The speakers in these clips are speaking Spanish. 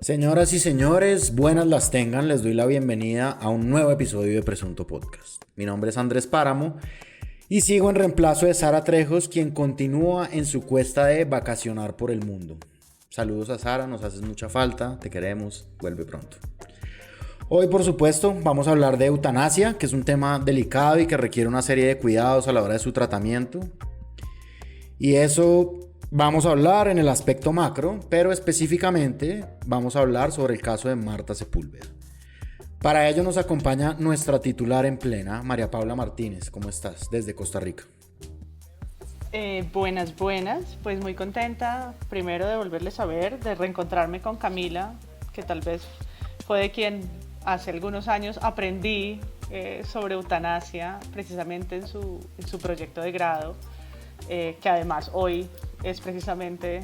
Señoras y señores, buenas las tengan, les doy la bienvenida a un nuevo episodio de Presunto Podcast. Mi nombre es Andrés Páramo y sigo en reemplazo de Sara Trejos, quien continúa en su cuesta de vacacionar por el mundo. Saludos a Sara, nos haces mucha falta, te queremos, vuelve pronto. Hoy, por supuesto, vamos a hablar de eutanasia, que es un tema delicado y que requiere una serie de cuidados a la hora de su tratamiento. Y eso vamos a hablar en el aspecto macro, pero específicamente vamos a hablar sobre el caso de Marta Sepúlveda. Para ello nos acompaña nuestra titular en plena, María Paula Martínez. ¿Cómo estás? Desde Costa Rica. Buenas, pues muy contenta primero de volverles a ver, de reencontrarme con Camila, que tal vez fue de quien hace algunos años aprendí sobre eutanasia, precisamente en su proyecto de grado, que además hoy es precisamente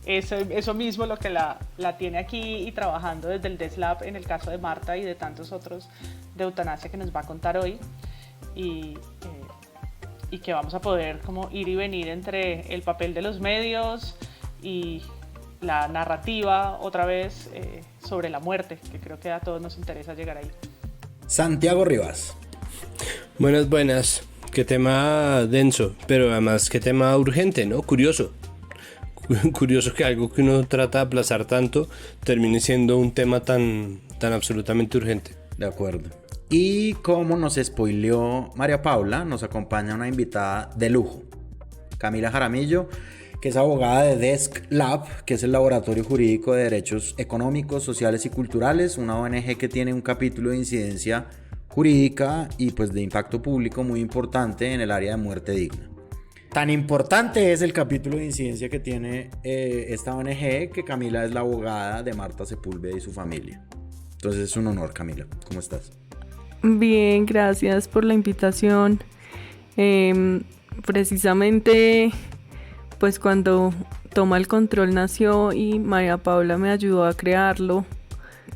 eso mismo lo que la tiene aquí y trabajando desde el DESLAB en el caso de Marta y de tantos otros de eutanasia que nos va a contar hoy y que vamos a poder como ir y venir entre el papel de los medios y la narrativa otra vez sobre la muerte, que creo que a todos nos interesa llegar ahí. Santiago Rivas. Buenas. Qué tema denso, pero además qué tema urgente, ¿no? Curioso que algo que uno trata de aplazar tanto termine siendo un tema tan absolutamente urgente. De acuerdo. Y como nos spoileó María Paula, nos acompaña una invitada de lujo, Camila Jaramillo, que es abogada de Desk Lab, que es el Laboratorio Jurídico de Derechos Económicos, Sociales y Culturales, una ONG que tiene un capítulo de incidencia jurídica y pues de impacto público muy importante en el área de muerte digna. Tan importante es el capítulo de incidencia que tiene esta ONG que Camila es la abogada de Marta Sepúlveda y su familia. Entonces es un honor, Camila. ¿Cómo estás? Bien, gracias por la invitación. Precisamente pues cuando Toma el Control nació y María Paula me ayudó a crearlo,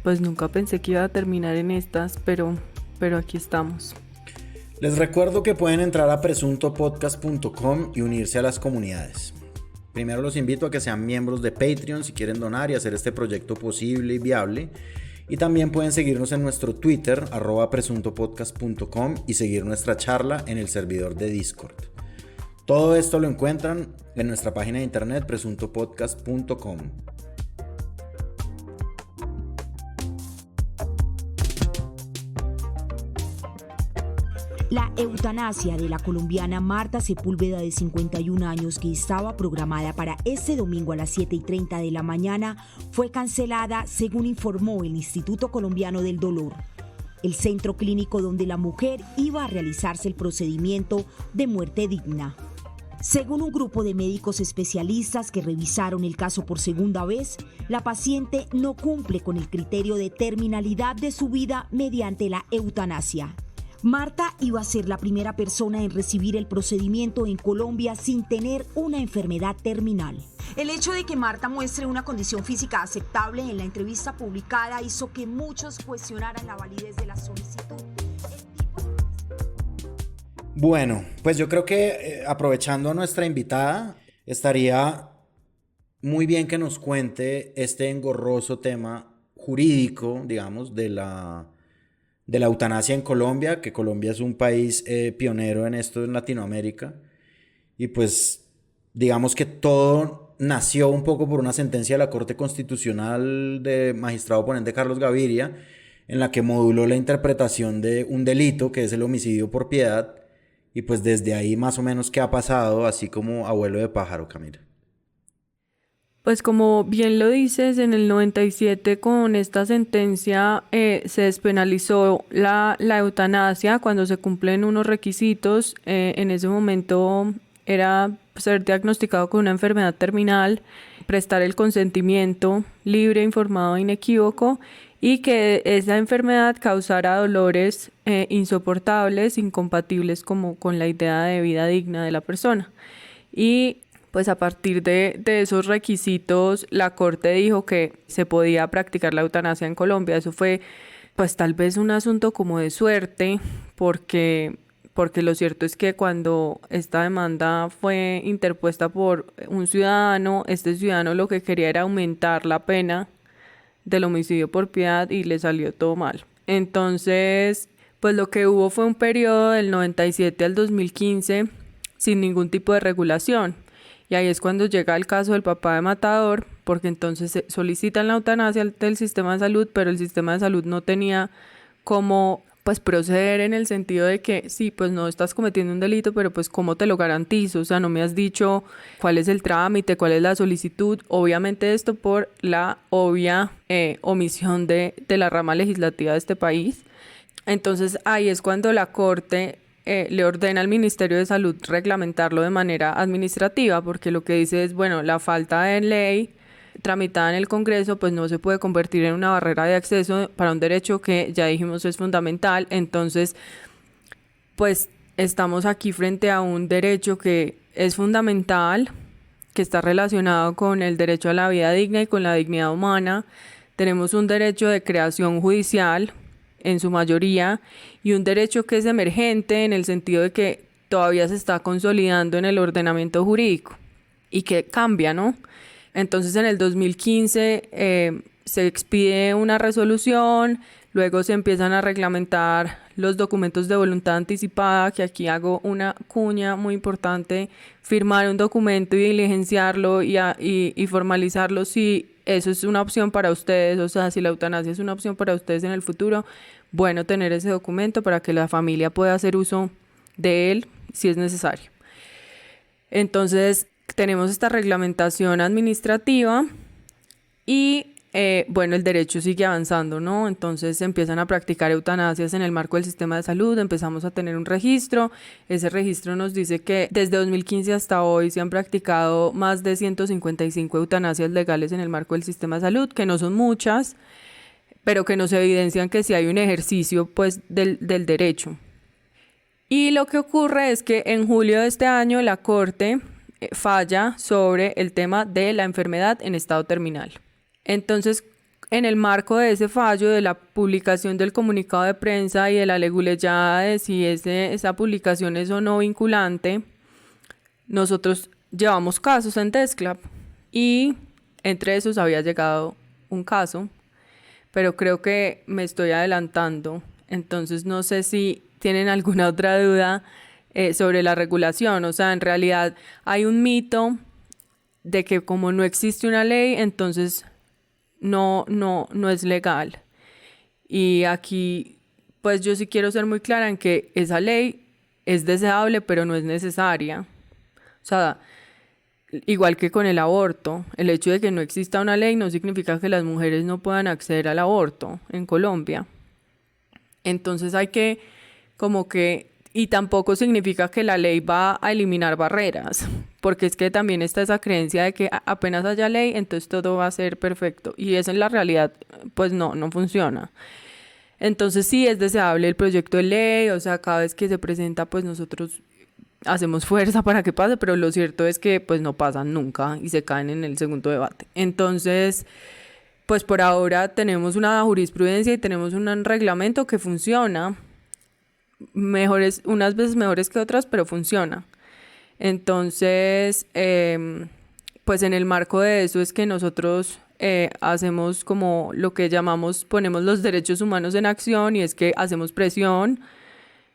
pues nunca pensé que iba a terminar en estas, pero aquí estamos. Les recuerdo que pueden entrar a presuntopodcast.com y unirse a las comunidades. Primero los invito a que sean miembros de Patreon si quieren donar y hacer este proyecto posible y viable. Y también pueden seguirnos en nuestro Twitter, @presuntopodcast.com, y seguir nuestra charla en el servidor de Discord. Todo esto lo encuentran en nuestra página de internet presuntopodcast.com. La eutanasia de la colombiana Marta Sepúlveda, de 51 años, que estaba programada para este domingo a las 7:30 de la mañana, fue cancelada, según informó el Instituto Colombiano del Dolor, el centro clínico donde la mujer iba a realizarse el procedimiento de muerte digna. Según un grupo de médicos especialistas que revisaron el caso por segunda vez, la paciente no cumple con el criterio de terminalidad de su vida mediante la eutanasia. Marta iba a ser la primera persona en recibir el procedimiento en Colombia sin tener una enfermedad terminal. El hecho de que Marta muestre una condición física aceptable en la entrevista publicada hizo que muchos cuestionaran la validez de la solicitud. Bueno, pues yo creo que aprovechando a nuestra invitada, estaría muy bien que nos cuente este engorroso tema jurídico, digamos, de la eutanasia en Colombia, que Colombia es un país pionero en esto en Latinoamérica. Y pues digamos que todo nació un poco por una sentencia de la Corte Constitucional de magistrado ponente Carlos Gaviria, en la que moduló la interpretación de un delito que es el homicidio por piedad. Y pues desde ahí más o menos qué ha pasado, así como abuelo de pájaro, Camila. Pues como bien lo dices, en el 97 con esta sentencia se despenalizó la eutanasia cuando se cumplen unos requisitos. En ese momento era ser diagnosticado con una enfermedad terminal, prestar el consentimiento libre, informado e inequívoco, y que esa enfermedad causara dolores insoportables, incompatibles como con la idea de vida digna de la persona. Y pues a partir de esos requisitos, la Corte dijo que se podía practicar la eutanasia en Colombia. Eso fue pues tal vez un asunto como de suerte, porque lo cierto es que cuando esta demanda fue interpuesta por un ciudadano, este ciudadano lo que quería era aumentar la pena del homicidio por piedad y le salió todo mal. Entonces, pues lo que hubo fue un periodo del 97 al 2015 sin ningún tipo de regulación. Y ahí es cuando llega el caso del papá de Matador, porque entonces se solicitan la eutanasia del sistema de salud, pero el sistema de salud no tenía cómo pues proceder en el sentido de que sí, pues no estás cometiendo un delito, pero pues cómo te lo garantizo, o sea, no me has dicho cuál es el trámite, cuál es la solicitud, obviamente esto por la obvia omisión de la rama legislativa de este país. Entonces ahí es cuando la Corte le ordena al Ministerio de Salud reglamentarlo de manera administrativa, porque lo que dice es, bueno, la falta de ley tramitada en el Congreso pues no se puede convertir en una barrera de acceso para un derecho que ya dijimos es fundamental. Entonces pues estamos aquí frente a un derecho que es fundamental, que está relacionado con el derecho a la vida digna y con la dignidad humana. Tenemos un derecho de creación judicial en su mayoría y un derecho que es emergente en el sentido de que todavía se está consolidando en el ordenamiento jurídico y que cambia, ¿no? Entonces en el 2015 se expide una resolución, luego se empiezan a reglamentar los documentos de voluntad anticipada, que aquí hago una cuña muy importante, firmar un documento y diligenciarlo y formalizarlo si eso es una opción para ustedes, o sea, si la eutanasia es una opción para ustedes en el futuro, bueno, tener ese documento para que la familia pueda hacer uso de él si es necesario. Entonces tenemos esta reglamentación administrativa y bueno, el derecho sigue avanzando, ¿no? Entonces se empiezan a practicar eutanasias en el marco del sistema de salud, empezamos a tener un registro, ese registro nos dice que desde 2015 hasta hoy se han practicado más de 155 eutanasias legales en el marco del sistema de salud, que no son muchas, pero que nos evidencian que sí hay un ejercicio pues del derecho. Y lo que ocurre es que en julio de este año la Corte falla sobre el tema de la enfermedad en estado terminal. Entonces, en el marco de ese fallo, de la publicación del comunicado de prensa y de la leguleyada de si esa publicación es o no vinculante, nosotros llevamos casos en TESCLAP y entre esos había llegado un caso, pero creo que me estoy adelantando, entonces no sé si tienen alguna otra duda sobre la regulación. O sea, en realidad hay un mito de que como no existe una ley, entonces no es legal. Y aquí, pues yo sí quiero ser muy clara en que esa ley es deseable, pero no es necesaria. O sea, igual que con el aborto, el hecho de que no exista una ley no significa que las mujeres no puedan acceder al aborto en Colombia. Entonces hay que como que, y tampoco significa que la ley va a eliminar barreras, porque es que también está esa creencia de que apenas haya ley, entonces todo va a ser perfecto, y eso en la realidad pues no funciona. Entonces sí es deseable el proyecto de ley, o sea, cada vez que se presenta pues nosotros hacemos fuerza para que pase, pero lo cierto es que pues no pasan nunca y se caen en el segundo debate. Entonces pues por ahora tenemos una jurisprudencia y tenemos un reglamento que funciona, unas veces mejores que otras, pero funciona. Entonces, pues en el marco de eso es que nosotros hacemos como lo que llamamos, ponemos los derechos humanos en acción, y es que hacemos presión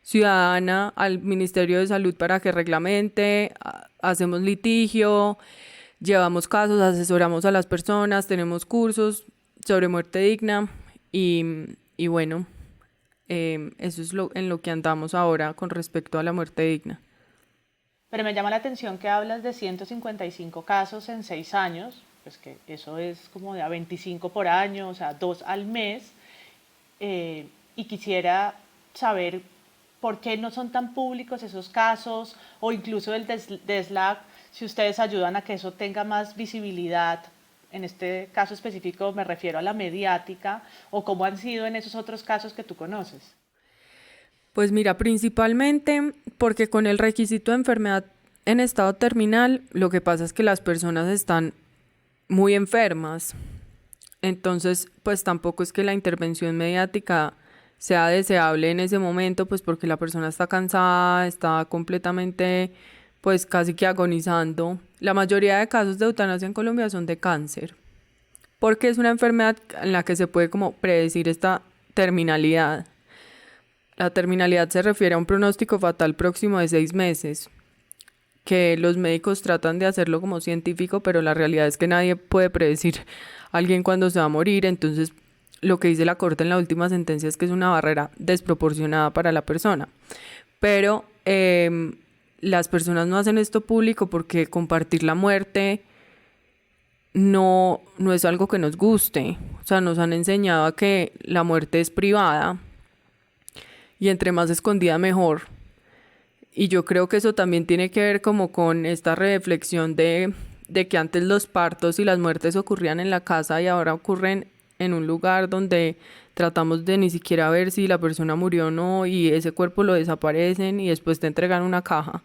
ciudadana al Ministerio de Salud para que reglamente, hacemos litigio, llevamos casos, asesoramos a las personas, tenemos cursos sobre muerte digna y bueno, eso es en lo que andamos ahora con respecto a la muerte digna. Pero me llama la atención que hablas de 155 casos en 6 años, pues que eso es como de a 25 por año, o sea, 2 al mes, y quisiera saber por qué no son tan públicos esos casos, o incluso el DESLAC, si ustedes ayudan a que eso tenga más visibilidad. En este caso específico me refiero a la mediática, o cómo han sido en esos otros casos que tú conoces. Pues mira, principalmente porque con el requisito de enfermedad en estado terminal, lo que pasa es que las personas están muy enfermas. Entonces, pues tampoco es que la intervención mediática sea deseable en ese momento, pues porque la persona está cansada, está completamente, pues casi que agonizando. La mayoría de casos de eutanasia en Colombia son de cáncer, porque es una enfermedad en la que se puede como predecir esta terminalidad. La terminalidad se refiere a un pronóstico fatal próximo de 6 meses, que los médicos tratan de hacerlo como científico, pero la realidad es que nadie puede predecir a alguien cuándo se va a morir. Entonces, lo que dice la Corte en la última sentencia es que es una barrera desproporcionada para la persona. Pero las personas no hacen esto público porque compartir la muerte no es algo que nos guste. O sea, nos han enseñado a que la muerte es privada y entre más escondida mejor. Y yo creo que eso también tiene que ver como con esta reflexión de que antes los partos y las muertes ocurrían en la casa y ahora ocurren en un lugar donde tratamos de ni siquiera ver si la persona murió o no, y ese cuerpo lo desaparecen y después te entregan una caja.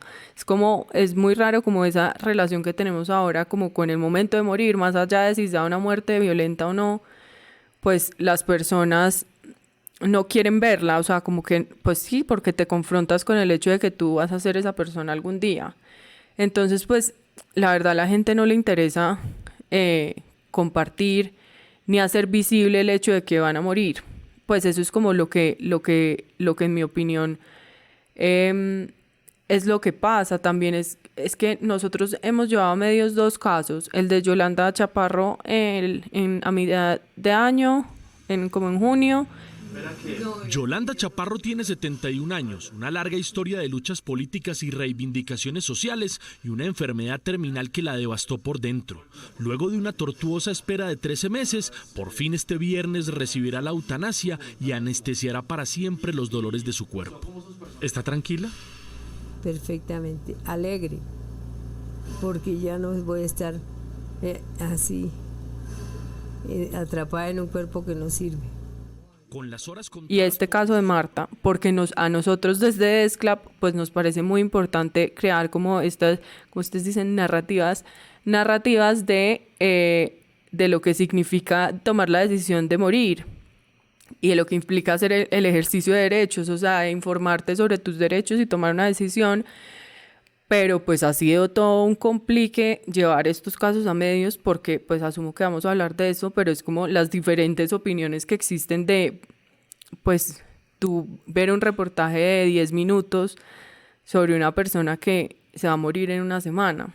Es muy raro como esa relación que tenemos ahora como con el momento de morir, más allá de si sea una muerte violenta o no, pues las personas no quieren verla, o sea, como que, pues sí, porque te confrontas con el hecho de que tú vas a ser esa persona algún día. Entonces, pues, la verdad a la gente no le interesa compartir ni hacer visible el hecho de que van a morir. Pues eso es como lo que en mi opinión es lo que pasa. También es que nosotros hemos llevado a medios 2 casos, el de Yolanda Chaparro a mitad de año, como en junio. Yolanda Chaparro tiene 71 años, una larga historia de luchas políticas y reivindicaciones sociales y una enfermedad terminal que la devastó por dentro. Luego de una tortuosa espera de 13 meses, por fin este viernes recibirá la eutanasia y anestesiará para siempre los dolores de su cuerpo. ¿Está tranquila? Perfectamente, alegre, porque ya no voy a estar así, atrapada en un cuerpo que no sirve. Y este caso de Marta, porque a nosotros desde ESCLAP pues nos parece muy importante crear como estas, como ustedes dicen, narrativas de lo que significa tomar la decisión de morir y de lo que implica hacer el ejercicio de derechos, o sea, de informarte sobre tus derechos y tomar una decisión. Pero pues ha sido todo un complique llevar estos casos a medios, porque pues asumo que vamos a hablar de eso, pero es como las diferentes opiniones que existen de, pues, tú ver un reportaje de 10 minutos sobre una persona que se va a morir en una semana.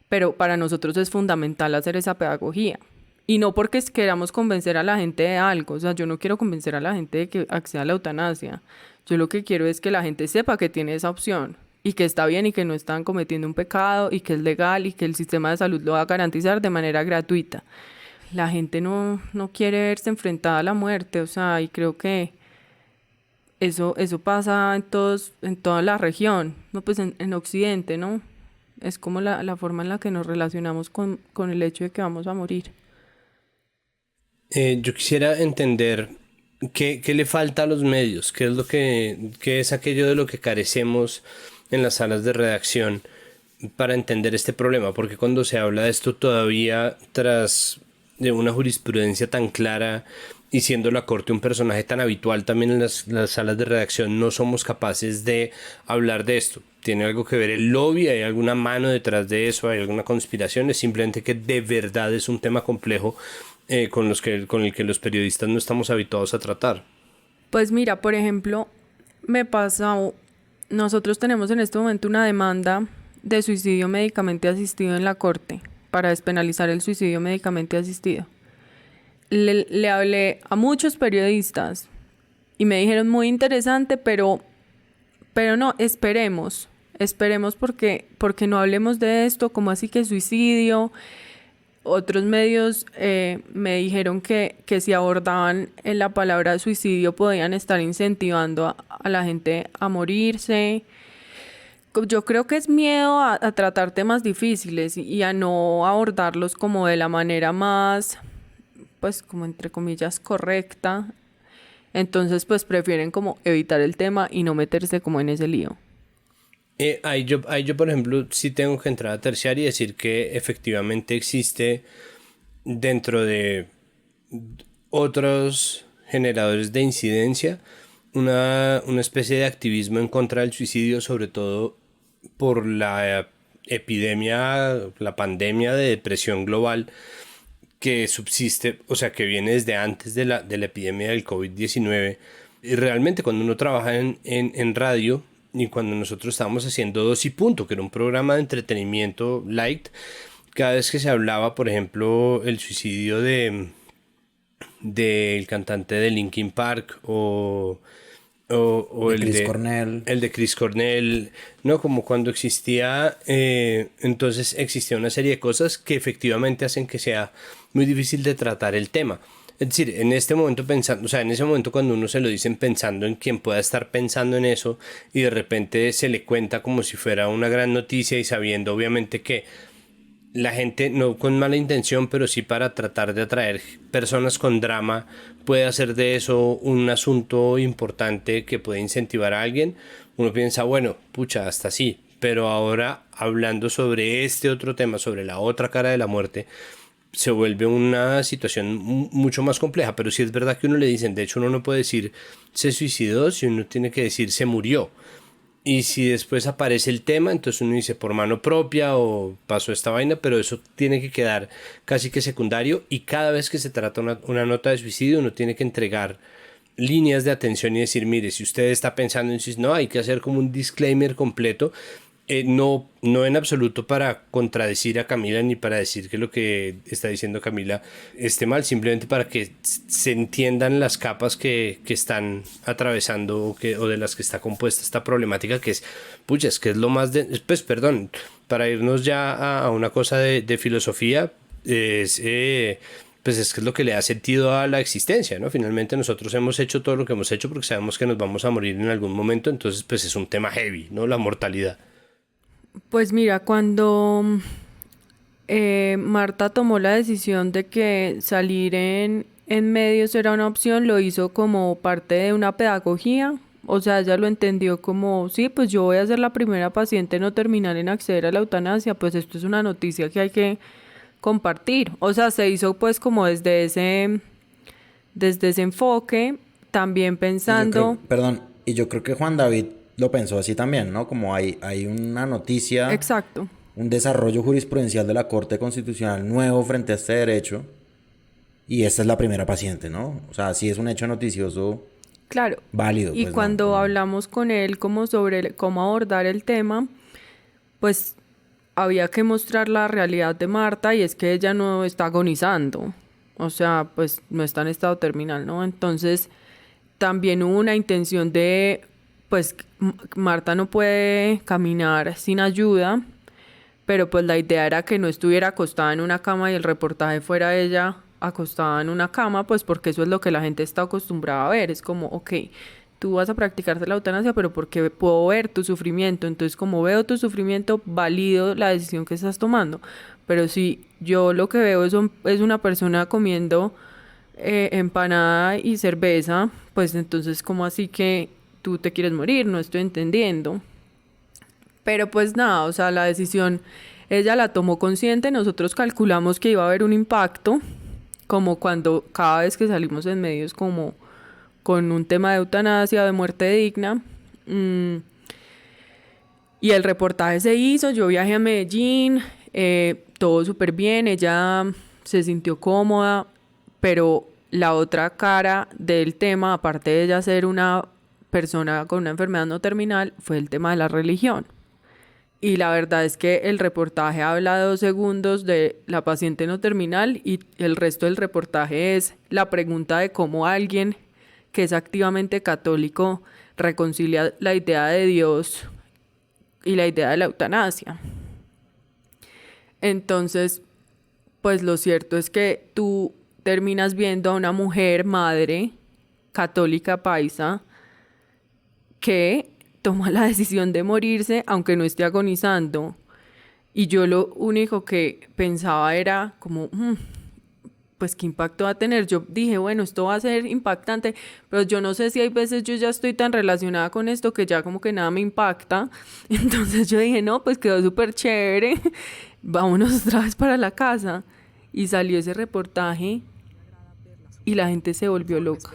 Pero para nosotros es fundamental hacer esa pedagogía. Y no porque queramos convencer a la gente de algo, o sea, yo no quiero convencer a la gente de que acceda a la eutanasia. Yo lo que quiero es que la gente sepa que tiene esa opción y que está bien y que no están cometiendo un pecado y que es legal y que el sistema de salud lo va a garantizar de manera gratuita. La gente no quiere verse enfrentada a la muerte, o sea, y creo que eso pasa en toda la región, no, pues en Occidente, ¿no? Es como la forma en la que nos relacionamos con el hecho de que vamos a morir. Yo quisiera entender qué le falta a los medios, qué es aquello de lo que carecemos en las salas de redacción para entender este problema, porque cuando se habla de esto todavía tras de una jurisprudencia tan clara y siendo la Corte un personaje tan habitual también en las salas de redacción, no somos capaces de hablar de esto. ¿Tiene algo que ver el lobby? ¿Hay alguna mano detrás de eso? ¿Hay alguna conspiración? ¿Es simplemente que de verdad es un tema complejo con el que los periodistas no estamos habituados a tratar? Pues mira, por ejemplo, nosotros tenemos en este momento una demanda de suicidio médicamente asistido en la Corte para despenalizar el suicidio médicamente asistido. Le hablé a muchos periodistas y me dijeron muy interesante, pero no, esperemos porque no hablemos de esto, como así que suicidio. Otros medios me dijeron que si abordaban la palabra suicidio podían estar incentivando a la gente a morirse. Yo creo que es miedo a tratar temas difíciles y a no abordarlos como de la manera más, pues como entre comillas, correcta. Entonces pues prefieren como evitar el tema y no meterse como en ese lío. Ahí yo, por ejemplo, sí tengo que entrar a terciar y decir que efectivamente existe dentro de otros generadores de incidencia una especie de activismo en contra del suicidio, sobre todo por la epidemia, la pandemia de depresión global que subsiste, o sea, que viene desde antes de la epidemia del COVID-19. Y realmente cuando uno trabaja en radio, y cuando nosotros estábamos haciendo Dos y Punto, que era un programa de entretenimiento light, cada vez que se hablaba, por ejemplo, el suicidio del cantante de Linkin Park o el de Chris Cornell. El de Chris Cornell, ¿no? Como cuando existía, entonces existía una serie de cosas que efectivamente hacen que sea muy difícil de tratar el tema. Es decir, en este momento pensando, o sea, en ese momento cuando uno se lo dicen pensando en quien pueda estar pensando en eso y de repente se le cuenta como si fuera una gran noticia y sabiendo obviamente que la gente, no con mala intención, pero sí para tratar de atraer personas con drama, puede hacer de eso un asunto importante que puede incentivar a alguien. Uno piensa, bueno, pucha, hasta sí, pero ahora hablando sobre este otro tema, sobre la otra cara de la muerte, se vuelve una situación mucho más compleja. Pero sí es verdad que uno le dicen, de hecho uno no puede decir se suicidó, si uno tiene que decir se murió. Y si después aparece el tema, entonces uno dice por mano propia o pasó esta vaina, pero eso tiene que quedar casi que secundario. Y cada vez que se trata una nota de suicidio, uno tiene que entregar líneas de atención y decir, mire, si usted está pensando en suicidio, no, hay que hacer como un disclaimer completo. No en absoluto para contradecir a Camila ni para decir que lo que está diciendo Camila esté mal, simplemente para que se entiendan las capas que están atravesando o de las que está compuesta esta problemática, que es, pucha, es que es lo más pues perdón, para irnos ya a una cosa de filosofía, pues es que es lo que le da sentido a la existencia, ¿no? Finalmente nosotros hemos hecho todo lo que hemos hecho porque sabemos que nos vamos a morir en algún momento, entonces pues es un tema heavy, ¿no? La mortalidad. Pues mira, cuando Marta tomó la decisión de que salir en medios era una opción, lo hizo como parte de una pedagogía. O sea, ella lo entendió como, sí, pues yo voy a ser la primera paciente no terminal en acceder a la eutanasia, pues esto es una noticia que hay que compartir. O sea, se hizo pues como desde ese enfoque, también pensando... Y yo creo que Juan David lo pensó así también, ¿no? Como hay una noticia, Exacto. Un desarrollo jurisprudencial de la Corte Constitucional nuevo frente a este derecho, y esta es la primera paciente, ¿no? O sea, sí es un hecho noticioso, claro, válido. Y pues, cuando ¿no? hablamos con él como sobre cómo abordar el tema, pues había que mostrar la realidad de Marta, y es que ella no está agonizando, o sea, pues no está en estado terminal, ¿no? Entonces también hubo una intención de, pues Marta no puede caminar sin ayuda, pero pues la idea era que no estuviera acostada en una cama y el reportaje fuera ella acostada en una cama, pues porque eso es lo que la gente está acostumbrada a ver. Es como, ok, tú vas a practicarte la eutanasia, pero porque puedo ver tu sufrimiento. Entonces, como veo tu sufrimiento, valido la decisión que estás tomando. Pero si yo lo que veo es una persona comiendo empanada y cerveza, pues entonces, ¿cómo así que tú te quieres morir? No estoy entendiendo. Pero pues nada, o sea, la decisión ella la tomó consciente. Nosotros calculamos que iba a haber un impacto, como cuando cada vez que salimos en medios como con un tema de eutanasia o de muerte digna. Y el reportaje se hizo, yo viajé a Medellín, todo súper bien, ella se sintió cómoda, pero la otra cara del tema, aparte de ella ser una persona con una enfermedad no terminal, fue el tema de la religión. Y la verdad es que el reportaje habla de 2 segundos de la paciente no terminal, y el resto del reportaje es la pregunta de cómo alguien que es activamente católico reconcilia la idea de Dios y la idea de la eutanasia. Entonces, pues lo cierto es que tú terminas viendo a una mujer madre católica paisa que toma la decisión de morirse aunque no esté agonizando. Y yo lo único que pensaba era como, pues qué impacto va a tener. Yo dije, bueno, esto va a ser impactante, pero yo no sé si hay veces yo ya estoy tan relacionada con esto que ya como que nada me impacta. Entonces yo dije, no, pues quedó súper chévere, vámonos otra vez para la casa. Y salió ese reportaje y la gente se volvió loca.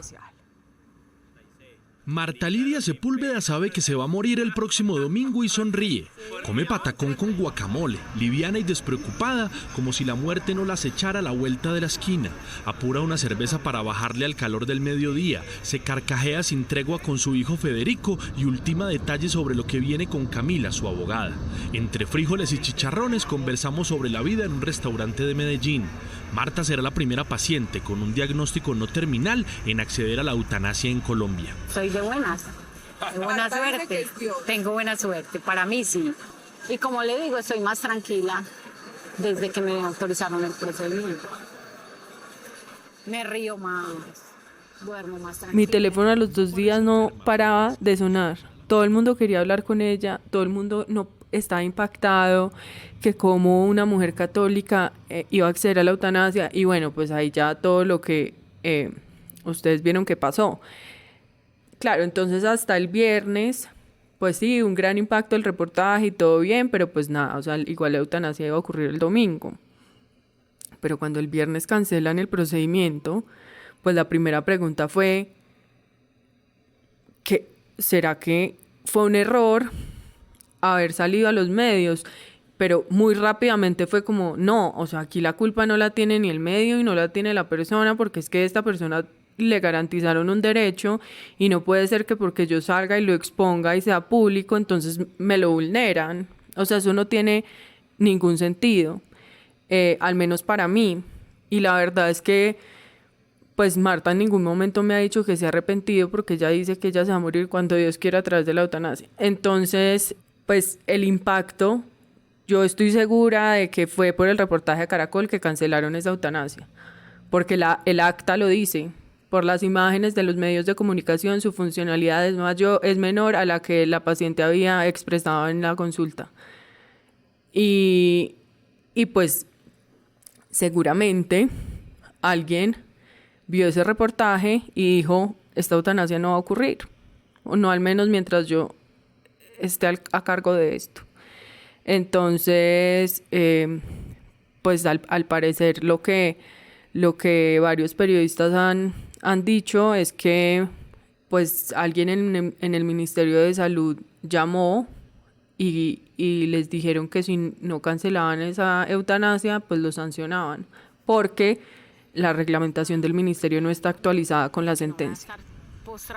Marta Lidia Sepúlveda sabe que se va a morir el próximo domingo y sonríe. Come patacón con guacamole, liviana y despreocupada, como si la muerte no la acechara a la vuelta de la esquina. Apura una cerveza para bajarle al calor del mediodía, se carcajea sin tregua con su hijo Federico y ultima detalles sobre lo que viene con Camila, su abogada. Entre frijoles y chicharrones conversamos sobre la vida en un restaurante de Medellín. Marta será la primera paciente con un diagnóstico no terminal en acceder a la eutanasia en Colombia. Soy de buena suerte, tengo buena suerte, para mí sí. Y como le digo, estoy más tranquila desde que me autorizaron el procedimiento. Me río más, duermo más tranquila. Mi teléfono a los 2 días no paraba de sonar. Todo el mundo quería hablar con ella, todo el mundo no estaba impactado, que como una mujer católica iba a acceder a la eutanasia, y bueno, pues ahí ya todo lo que ustedes vieron que pasó. Claro, entonces hasta el viernes, pues sí, un gran impacto el reportaje y todo bien, pero pues nada, o sea, igual la eutanasia iba a ocurrir el domingo. Pero cuando el viernes cancelan el procedimiento, pues la primera pregunta fue, ¿será que fue un error haber salido a los medios? Pero muy rápidamente fue como, no, o sea, aquí la culpa no la tiene ni el medio y no la tiene la persona, porque es que esta persona le garantizaron un derecho y no puede ser que porque yo salga y lo exponga y sea público, entonces me lo vulneran. O sea, eso no tiene ningún sentido, al menos para mí. Y la verdad es que pues Marta en ningún momento me ha dicho que se ha arrepentido, porque ella dice que ella se va a morir cuando Dios quiera a través de la eutanasia. Entonces, pues el impacto, yo estoy segura de que fue por el reportaje de Caracol que cancelaron esa eutanasia, porque el acta lo dice. Por las imágenes de los medios de comunicación, su funcionalidad es menor a la que la paciente había expresado en la consulta. Y pues seguramente alguien vio ese reportaje y dijo, esta eutanasia no va a ocurrir, o no al menos mientras yo esté a cargo de esto. Entonces, pues al parecer lo que varios periodistas han dicho es que pues alguien en el Ministerio de Salud llamó y les dijeron que si no cancelaban esa eutanasia, pues lo sancionaban, porque la reglamentación del ministerio no está actualizada con la sentencia.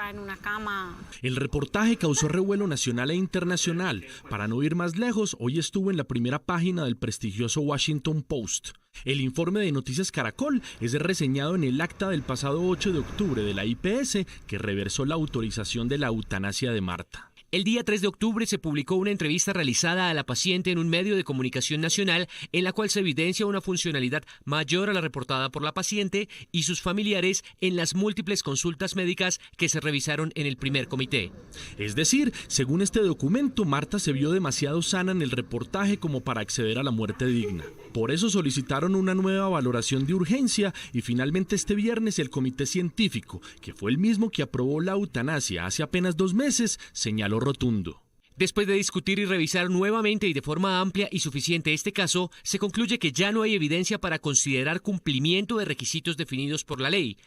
En una cama. El reportaje causó revuelo nacional e internacional. Para no ir más lejos, hoy estuvo en la primera página del prestigioso Washington Post. El informe de Noticias Caracol es reseñado en el acta del pasado 8 de octubre de la IPS, que reversó la autorización de la eutanasia de Marta. El día 3 de octubre se publicó una entrevista realizada a la paciente en un medio de comunicación nacional en la cual se evidencia una funcionalidad mayor a la reportada por la paciente y sus familiares en las múltiples consultas médicas que se revisaron en el primer comité. Es decir, según este documento, Marta se vio demasiado sana en el reportaje como para acceder a la muerte digna. Por eso solicitaron una nueva valoración de urgencia y finalmente este viernes el comité científico, que fue el mismo que aprobó la eutanasia hace apenas 2 meses, señaló rotundo. Después de discutir y revisar nuevamente y de forma amplia y suficiente este caso, se concluye que ya no hay evidencia para considerar cumplimiento de requisitos definidos por la ley.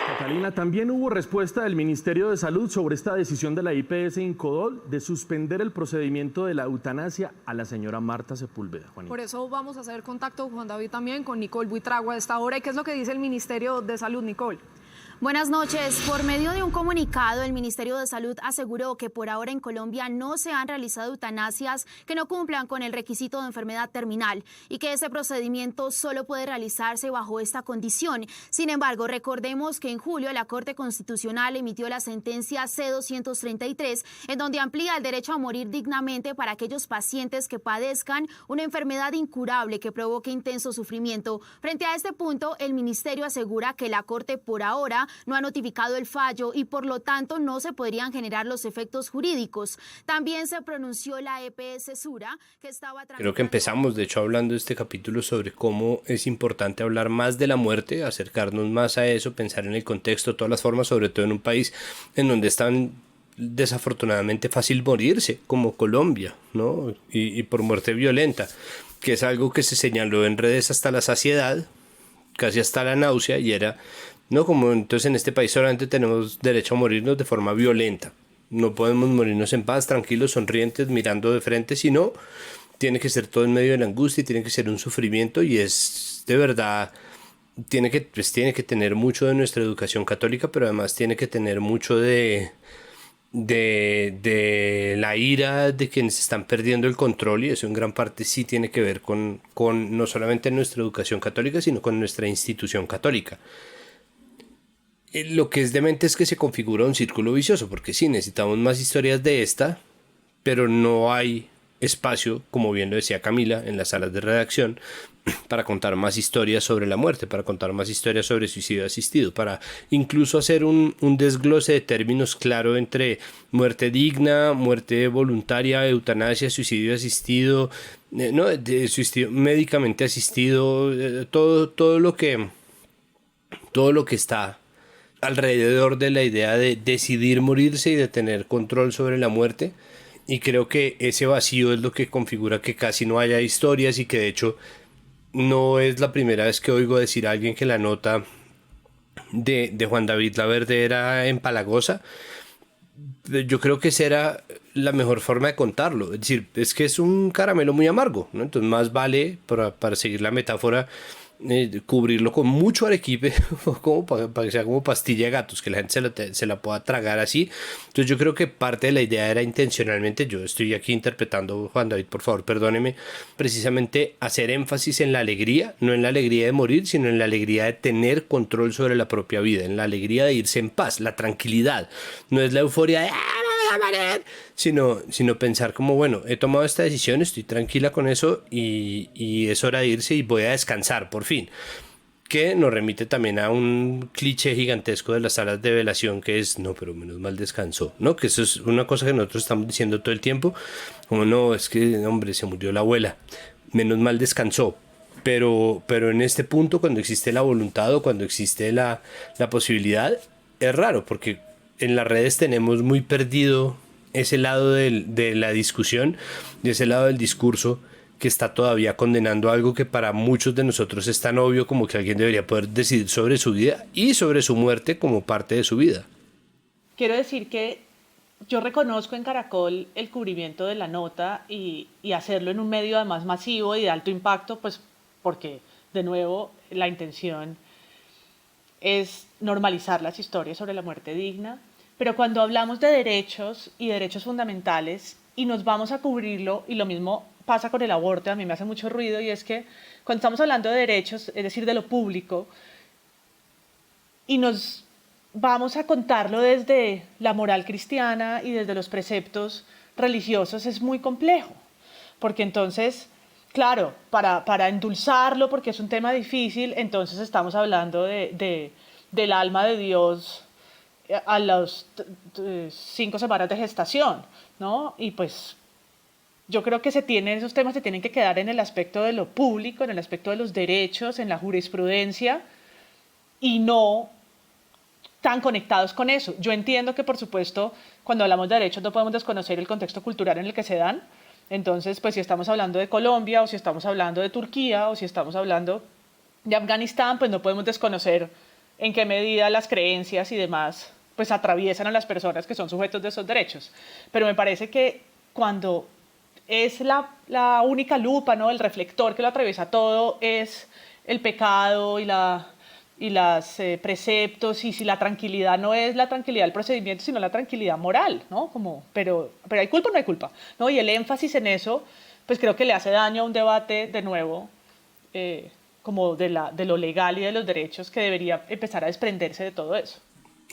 Catalina, también hubo respuesta del Ministerio de Salud sobre esta decisión de la IPS Incodol de suspender el procedimiento de la eutanasia a la señora Marta Sepúlveda. Juanita. Por eso vamos a hacer contacto, Juan David, también con Nicole Buitragua a esta hora. ¿Y qué es lo que dice el Ministerio de Salud, Nicole? Buenas noches. Por medio de un comunicado, el Ministerio de Salud aseguró que por ahora en Colombia no se han realizado eutanasias que no cumplan con el requisito de enfermedad terminal y que ese procedimiento solo puede realizarse bajo esta condición. Sin embargo, recordemos que en julio la Corte Constitucional emitió la sentencia C-233, en donde amplía el derecho a morir dignamente para aquellos pacientes que padezcan una enfermedad incurable que provoque intenso sufrimiento. Frente a este punto, el Ministerio asegura que la Corte por ahora no ha notificado el fallo y por lo tanto no se podrían generar los efectos jurídicos. También se pronunció la EPS Sura, que estaba... Creo que empezamos, de hecho, hablando de este capítulo sobre cómo es importante hablar más de la muerte, acercarnos más a eso, pensar en el contexto, todas las formas, sobre todo en un país en donde es tan desafortunadamente fácil morirse, como Colombia, ¿no? Y por muerte violenta, que es algo que se señaló en redes hasta la saciedad, casi hasta la náusea, y era ¿no? Como entonces en este país solamente tenemos derecho a morirnos de forma violenta. No podemos morirnos en paz, tranquilos, sonrientes, mirando de frente, sino tiene que ser todo en medio de la angustia y tiene que ser un sufrimiento, y es de verdad, tiene que tener mucho de nuestra educación católica, pero además tiene que tener mucho de la ira de quienes están perdiendo el control, y eso en gran parte sí tiene que ver con no solamente nuestra educación católica, sino con nuestra institución católica. Lo que es demente es que se configura un círculo vicioso, porque sí, necesitamos más historias de esta, pero no hay espacio, como bien lo decía Camila, en las salas de redacción, para contar más historias sobre la muerte, para contar más historias sobre suicidio asistido, para incluso hacer un desglose de términos claro entre muerte digna, muerte voluntaria, eutanasia, suicidio asistido, no, de suicidio médicamente asistido, todo lo que está alrededor de la idea de decidir morirse y de tener control sobre la muerte. Y creo que ese vacío es lo que configura que casi no haya historias, y que de hecho no es la primera vez que oigo decir a alguien que la nota de Juan David Laverde era empalagosa. Yo creo que esa era la mejor forma de contarlo. Es decir, es que es un caramelo muy amargo, ¿no? Entonces más vale, para seguir la metáfora, cubrirlo con mucho arequipe, como para que sea como pastilla de gatos, que la gente se la pueda tragar así. Entonces yo creo que parte de la idea era intencionalmente, yo estoy aquí interpretando, Juan David, por favor, perdóneme, precisamente hacer énfasis en la alegría, no en la alegría de morir, sino en la alegría de tener control sobre la propia vida, en la alegría de irse en paz, la tranquilidad. No es la euforia de sino pensar como, bueno, he tomado esta decisión, estoy tranquila con eso, y es hora de irse y voy a descansar por fin. Que nos remite también a un cliché gigantesco de las salas de velación, que es, no, pero menos mal descansó, ¿no? Que eso es una cosa que nosotros estamos diciendo todo el tiempo, como, no, es que, hombre, se murió la abuela, menos mal descansó. Pero en este punto, cuando existe la voluntad o cuando existe la posibilidad, es raro, porque en las redes tenemos muy perdido ese lado de la discusión, de ese lado del discurso, que está todavía condenando algo que para muchos de nosotros es tan obvio como que alguien debería poder decidir sobre su vida y sobre su muerte como parte de su vida. Quiero decir que yo reconozco en Caracol el cubrimiento de la nota y hacerlo en un medio además masivo y de alto impacto, pues porque, de nuevo, la intención es normalizar las historias sobre la muerte digna. Pero cuando hablamos de derechos y derechos fundamentales y nos vamos a cubrirlo, y lo mismo pasa con el aborto, a mí me hace mucho ruido, y es que cuando estamos hablando de derechos, es decir, de lo público, y nos vamos a contarlo desde la moral cristiana y desde los preceptos religiosos, es muy complejo, porque entonces, claro, para endulzarlo, porque es un tema difícil, entonces estamos hablando del alma de Dios a las 5 semanas de gestación, ¿no? Y pues yo creo que esos temas se tienen que quedar en el aspecto de lo público, en el aspecto de los derechos, en la jurisprudencia, y no tan conectados con eso. Yo entiendo que, por supuesto, cuando hablamos de derechos no podemos desconocer el contexto cultural en el que se dan. Entonces, pues si estamos hablando de Colombia, o si estamos hablando de Turquía, o si estamos hablando de Afganistán, pues no podemos desconocer en qué medida las creencias y demás pues atraviesan a las personas que son sujetos de esos derechos. Pero me parece que cuando es la única lupa, ¿no? El reflector que lo atraviesa todo es el pecado y los preceptos, y si la tranquilidad no es la tranquilidad del procedimiento, sino la tranquilidad moral, ¿no? Pero hay culpa o no hay culpa, ¿no? Y el énfasis en eso, pues creo que le hace daño a un debate, de nuevo, como de lo legal y de los derechos, que debería empezar a desprenderse de todo eso.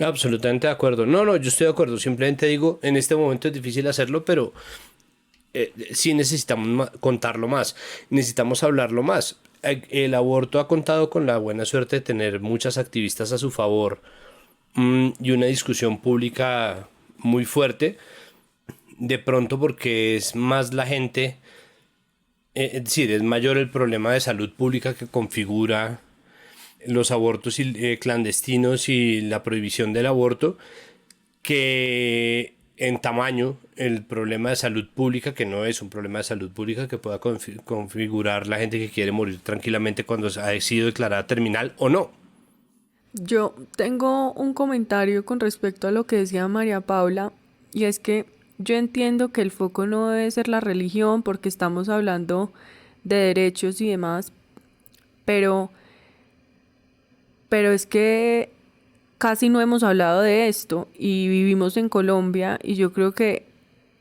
Absolutamente de acuerdo. No, yo estoy de acuerdo. Simplemente digo, en este momento es difícil hacerlo, pero sí necesitamos contarlo más. Necesitamos hablarlo más. El aborto ha contado con la buena suerte de tener muchas activistas a su favor, y una discusión pública muy fuerte. De pronto porque es más la gente, es decir, es mayor el problema de salud pública que configura los abortos clandestinos y la prohibición del aborto, que en tamaño el problema de salud pública, que no es un problema de salud pública que pueda configurar la gente que quiere morir tranquilamente cuando ha sido declarada terminal o no. Yo tengo un comentario con respecto a lo que decía María Paula, y es que yo entiendo que el foco no debe ser la religión porque estamos hablando de derechos y demás, pero es que casi no hemos hablado de esto y vivimos en Colombia y yo creo que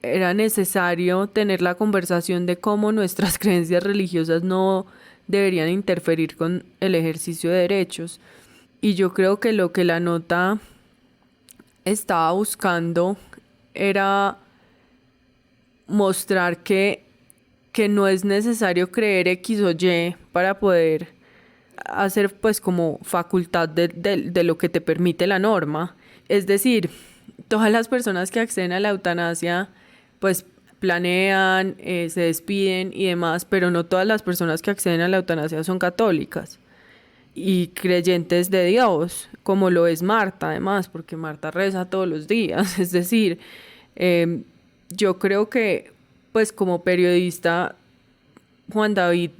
era necesario tener la conversación de cómo nuestras creencias religiosas no deberían interferir con el ejercicio de derechos. Y yo creo que lo que la nota estaba buscando era mostrar que no es necesario creer X o Y para poder hacer pues como facultad de lo que te permite la norma. Es decir, todas las personas que acceden a la eutanasia pues planean, se despiden y demás, pero no todas las personas que acceden a la eutanasia son católicas y creyentes de Dios, como lo es Marta además, porque Marta reza todos los días. Es decir, yo creo que pues como periodista Juan David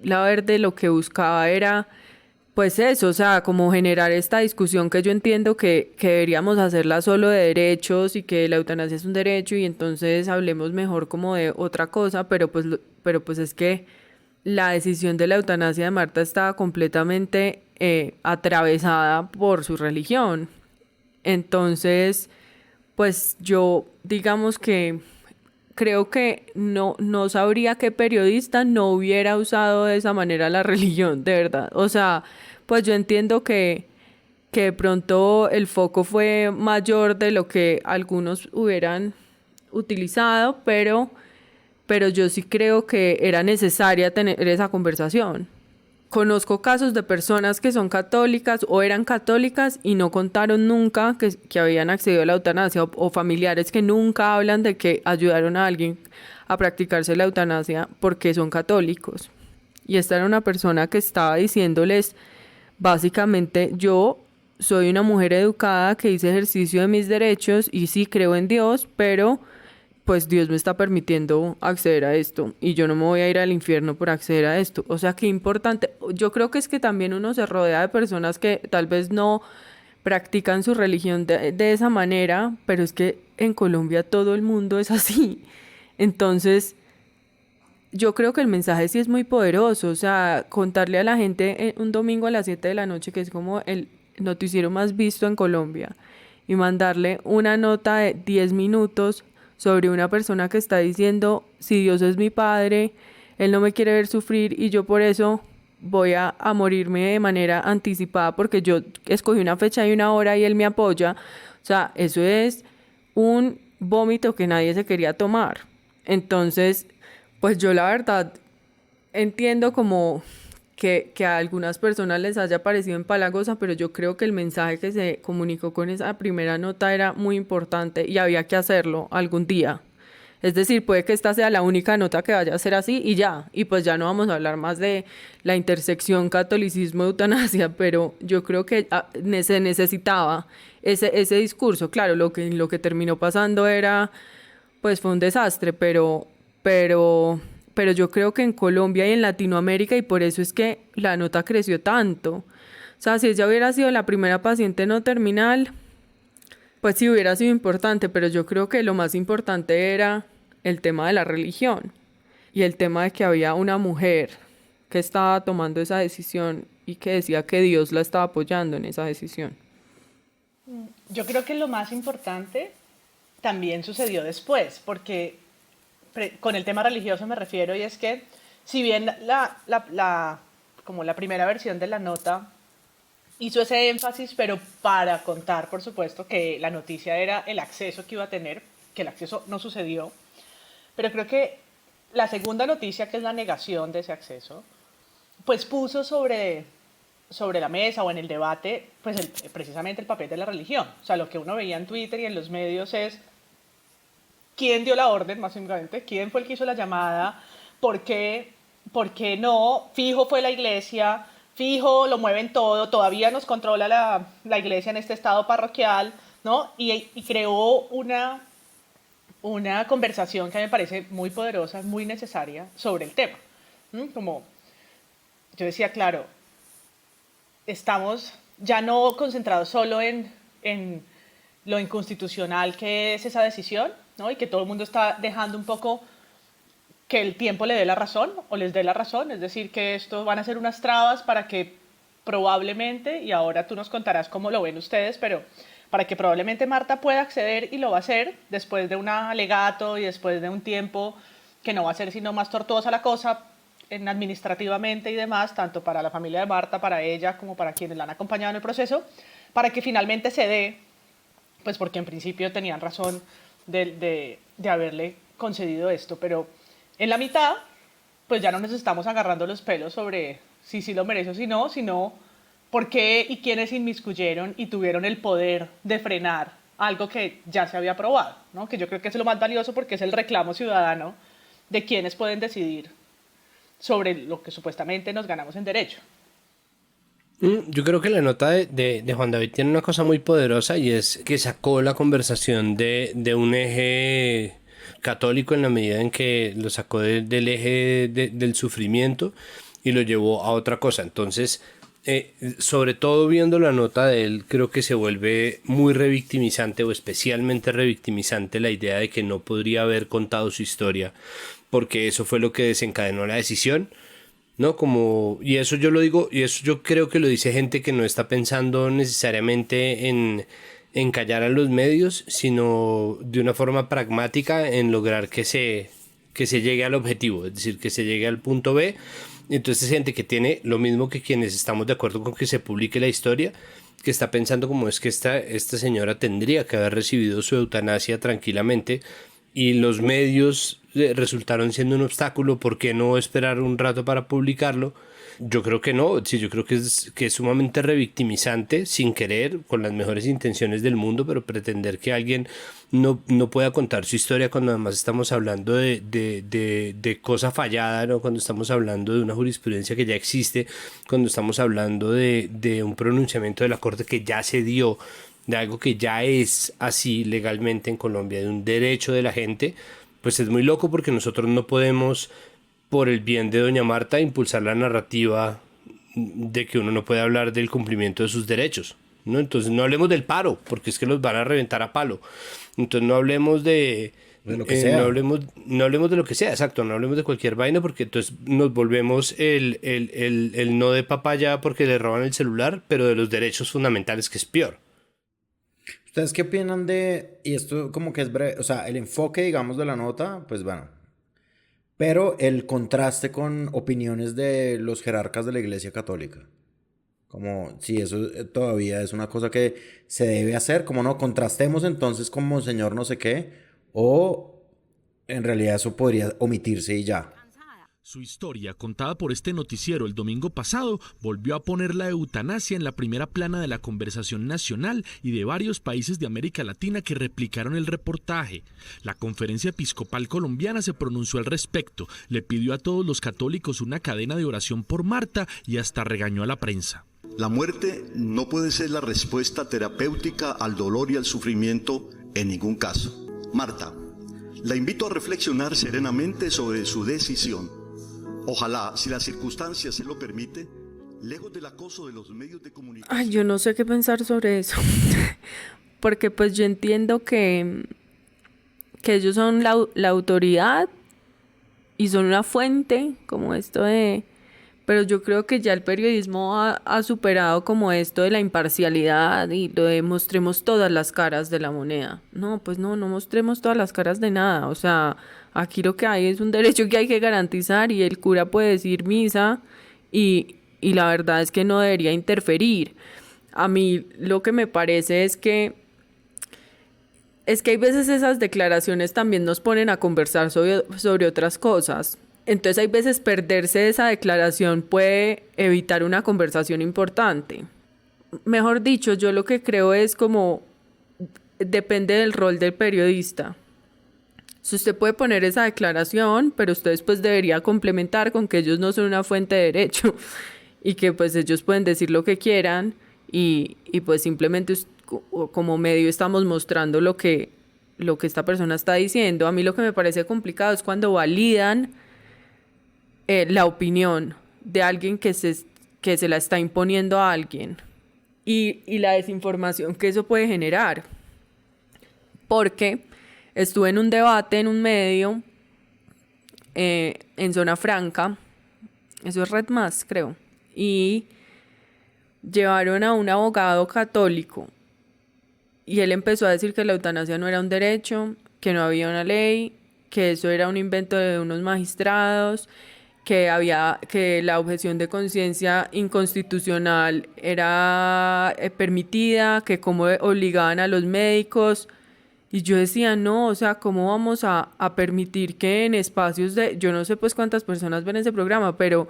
Laverde lo que buscaba era pues eso, o sea, como generar esta discusión que yo entiendo que deberíamos hacerla solo de derechos y que la eutanasia es un derecho y entonces hablemos mejor como de otra cosa, pero pues es que la decisión de la eutanasia de Marta estaba completamente atravesada por su religión. Entonces, pues yo digamos que creo que no sabría qué periodista no hubiera usado de esa manera la religión, de verdad. O sea, pues yo entiendo que de pronto el foco fue mayor de lo que algunos hubieran utilizado, pero yo sí creo que era necesaria tener esa conversación. Conozco casos de personas que son católicas o eran católicas y no contaron nunca que habían accedido a la eutanasia o familiares que nunca hablan de que ayudaron a alguien a practicarse la eutanasia porque son católicos. Y esta era una persona que estaba diciéndoles básicamente: yo soy una mujer educada que hice ejercicio de mis derechos y sí creo en Dios, pero pues Dios me está permitiendo acceder a esto y yo no me voy a ir al infierno por acceder a esto. O sea, qué importante. Yo creo que es que también uno se rodea de personas que tal vez no practican su religión de esa manera, pero es que en Colombia todo el mundo es así. Entonces, yo creo que el mensaje sí es muy poderoso. O sea, contarle a la gente un domingo a las 7 de la noche, que es como el noticiero más visto en Colombia, y mandarle una nota de 10 minutos sobre una persona que está diciendo: si Dios es mi padre, Él no me quiere ver sufrir y yo por eso voy a morirme de manera anticipada porque yo escogí una fecha y una hora y Él me apoya. O sea, eso es un vómito que nadie se quería tomar. Entonces, pues yo la verdad entiendo como que a algunas personas les haya parecido empalagosa, pero yo creo que el mensaje que se comunicó con esa primera nota era muy importante y había que hacerlo algún día. Es decir, puede que esta sea la única nota que vaya a ser así y ya, y pues ya no vamos a hablar más de la intersección catolicismo-eutanasia, pero yo creo que se necesitaba ese discurso. Claro, lo que terminó pasando pues fue un desastre, pero yo creo que en Colombia y en Latinoamérica, y por eso es que la nota creció tanto. O sea, si ella hubiera sido la primera paciente no terminal, pues sí hubiera sido importante, pero yo creo que lo más importante era el tema de la religión y el tema de que había una mujer que estaba tomando esa decisión y que decía que Dios la estaba apoyando en esa decisión. Yo creo que lo más importante también sucedió después, porque con el tema religioso me refiero, y es que si bien como la primera versión de la nota hizo ese énfasis, pero para contar, por supuesto, que la noticia era el acceso que iba a tener, que el acceso no sucedió, pero creo que la segunda noticia, que es la negación de ese acceso, pues puso sobre la mesa o en el debate pues precisamente el papel de la religión. O sea, lo que uno veía en Twitter y en los medios es: ¿quién dio la orden, básicamente? ¿Quién fue el que hizo la llamada? ¿Por qué no? Fijo fue la iglesia, fijo lo mueven todo, todavía nos controla la iglesia en este estado parroquial, ¿no? Y creó una conversación que me parece muy poderosa, muy necesaria sobre el tema. Como yo decía, claro, estamos ya no concentrado solo en lo inconstitucional que es esa decisión, ¿no? Y que todo el mundo está dejando un poco que el tiempo le dé la razón o les dé la razón, es decir, que esto van a ser unas trabas para que probablemente, y ahora tú nos contarás cómo lo ven ustedes, pero para que probablemente Marta pueda acceder, y lo va a hacer después de un alegato y después de un tiempo que no va a ser sino más tortuosa la cosa administrativamente y demás, tanto para la familia de Marta, para ella, como para quienes la han acompañado en el proceso, para que finalmente se dé, pues porque en principio tenían razón de haberle concedido esto, pero en la mitad, pues ya no nos estamos agarrando los pelos sobre si sí lo merece o si no, sino por qué y quiénes inmiscuyeron y tuvieron el poder de frenar algo que ya se había aprobado, ¿no? Que yo creo que es lo más valioso porque es el reclamo ciudadano de quienes pueden decidir sobre lo que supuestamente nos ganamos en derecho. Yo creo que la nota de Juan David tiene una cosa muy poderosa, y es que sacó la conversación de un eje católico en la medida en que lo sacó del eje del sufrimiento y lo llevó a otra cosa. Entonces, sobre todo viendo la nota de él, creo que se vuelve muy revictimizante, o especialmente revictimizante, la idea de que no podría haber contado su historia porque eso fue lo que desencadenó la decisión, ¿no? Y eso yo lo digo, y eso yo creo que lo dice gente que no está pensando necesariamente en callar a los medios, sino de una forma pragmática en lograr que se llegue al objetivo, es decir, que se llegue al punto B. Entonces es gente que tiene lo mismo que quienes estamos de acuerdo con que se publique la historia, que está pensando como es que esta señora tendría que haber recibido su eutanasia tranquilamente, y los medios resultaron siendo un obstáculo. ¿Por qué no esperar un rato para publicarlo? Yo creo que no, sí, yo creo que es sumamente revictimizante, sin querer, con las mejores intenciones del mundo, pero pretender que alguien no pueda contar su historia cuando además estamos hablando de cosa fallada, ¿no? Cuando estamos hablando de una jurisprudencia que ya existe, cuando estamos hablando de un pronunciamiento de la Corte que ya se dio, de algo que ya es así legalmente en Colombia, de un derecho de la gente, pues es muy loco, porque nosotros no podemos, por el bien de doña Marta, impulsar la narrativa de que uno no puede hablar del cumplimiento de sus derechos, ¿no? Entonces no hablemos del paro, porque es que los van a reventar a palo. Entonces no hablemos de lo que sea. No hablemos de lo que sea, exacto, no hablemos de cualquier vaina, porque entonces nos volvemos el no de papaya porque le roban el celular, pero de los derechos fundamentales, que es peor. ¿Ustedes qué opinan y esto como que es breve, o sea, el enfoque, digamos, de la nota, pues bueno, pero el contraste con opiniones de los jerarcas de la Iglesia Católica? Como si eso todavía es una cosa que se debe hacer, como no, contrastemos entonces con Monseñor no sé qué, o en realidad eso podría omitirse y ya. Su historia, contada por este noticiero el domingo pasado, volvió a poner la eutanasia en la primera plana de la conversación nacional y de varios países de América Latina que replicaron el reportaje. La Conferencia Episcopal Colombiana se pronunció al respecto, le pidió a todos los católicos una cadena de oración por Marta y hasta regañó a la prensa. La muerte no puede ser la respuesta terapéutica al dolor y al sufrimiento en ningún caso. Marta, la invito a reflexionar serenamente sobre su decisión. Ojalá, si las circunstancias se lo permiten, lejos del acoso de los medios de comunicación... Ay, yo no sé qué pensar sobre eso. Porque pues yo entiendo que ellos son la autoridad y son una fuente, como esto de... Pero yo creo que ya el periodismo ha superado como esto de la imparcialidad y lo de mostremos todas las caras de la moneda. No, pues no mostremos todas las caras de nada. O sea, aquí lo que hay es un derecho que hay que garantizar, y el cura puede decir misa y la verdad es que no debería interferir. A mí lo que me parece es que hay veces esas declaraciones también nos ponen a conversar sobre otras cosas. Entonces hay veces perderse esa declaración puede evitar una conversación importante. Mejor dicho, yo lo que creo es como depende del rol del periodista. Si usted puede poner esa declaración, pero usted después debería complementar con que ellos no son una fuente de derecho y que pues ellos pueden decir lo que quieran y pues simplemente como medio estamos mostrando lo que esta persona está diciendo. A mí lo que me parece complicado es cuando validan la opinión de alguien que se la está imponiendo a alguien. y la desinformación que eso puede generar. Porque estuve en un debate en un medio en Zona Franca, eso es Red Más, creo, y llevaron a un abogado católico y él empezó a decir que la eutanasia no era un derecho, que no había una ley, que eso era un invento de unos magistrados, que la objeción de conciencia inconstitucional era permitida, que cómo obligaban a los médicos. Y yo decía, no, o sea, ¿cómo vamos a permitir que en espacios de, yo no sé pues cuántas personas ven ese programa, pero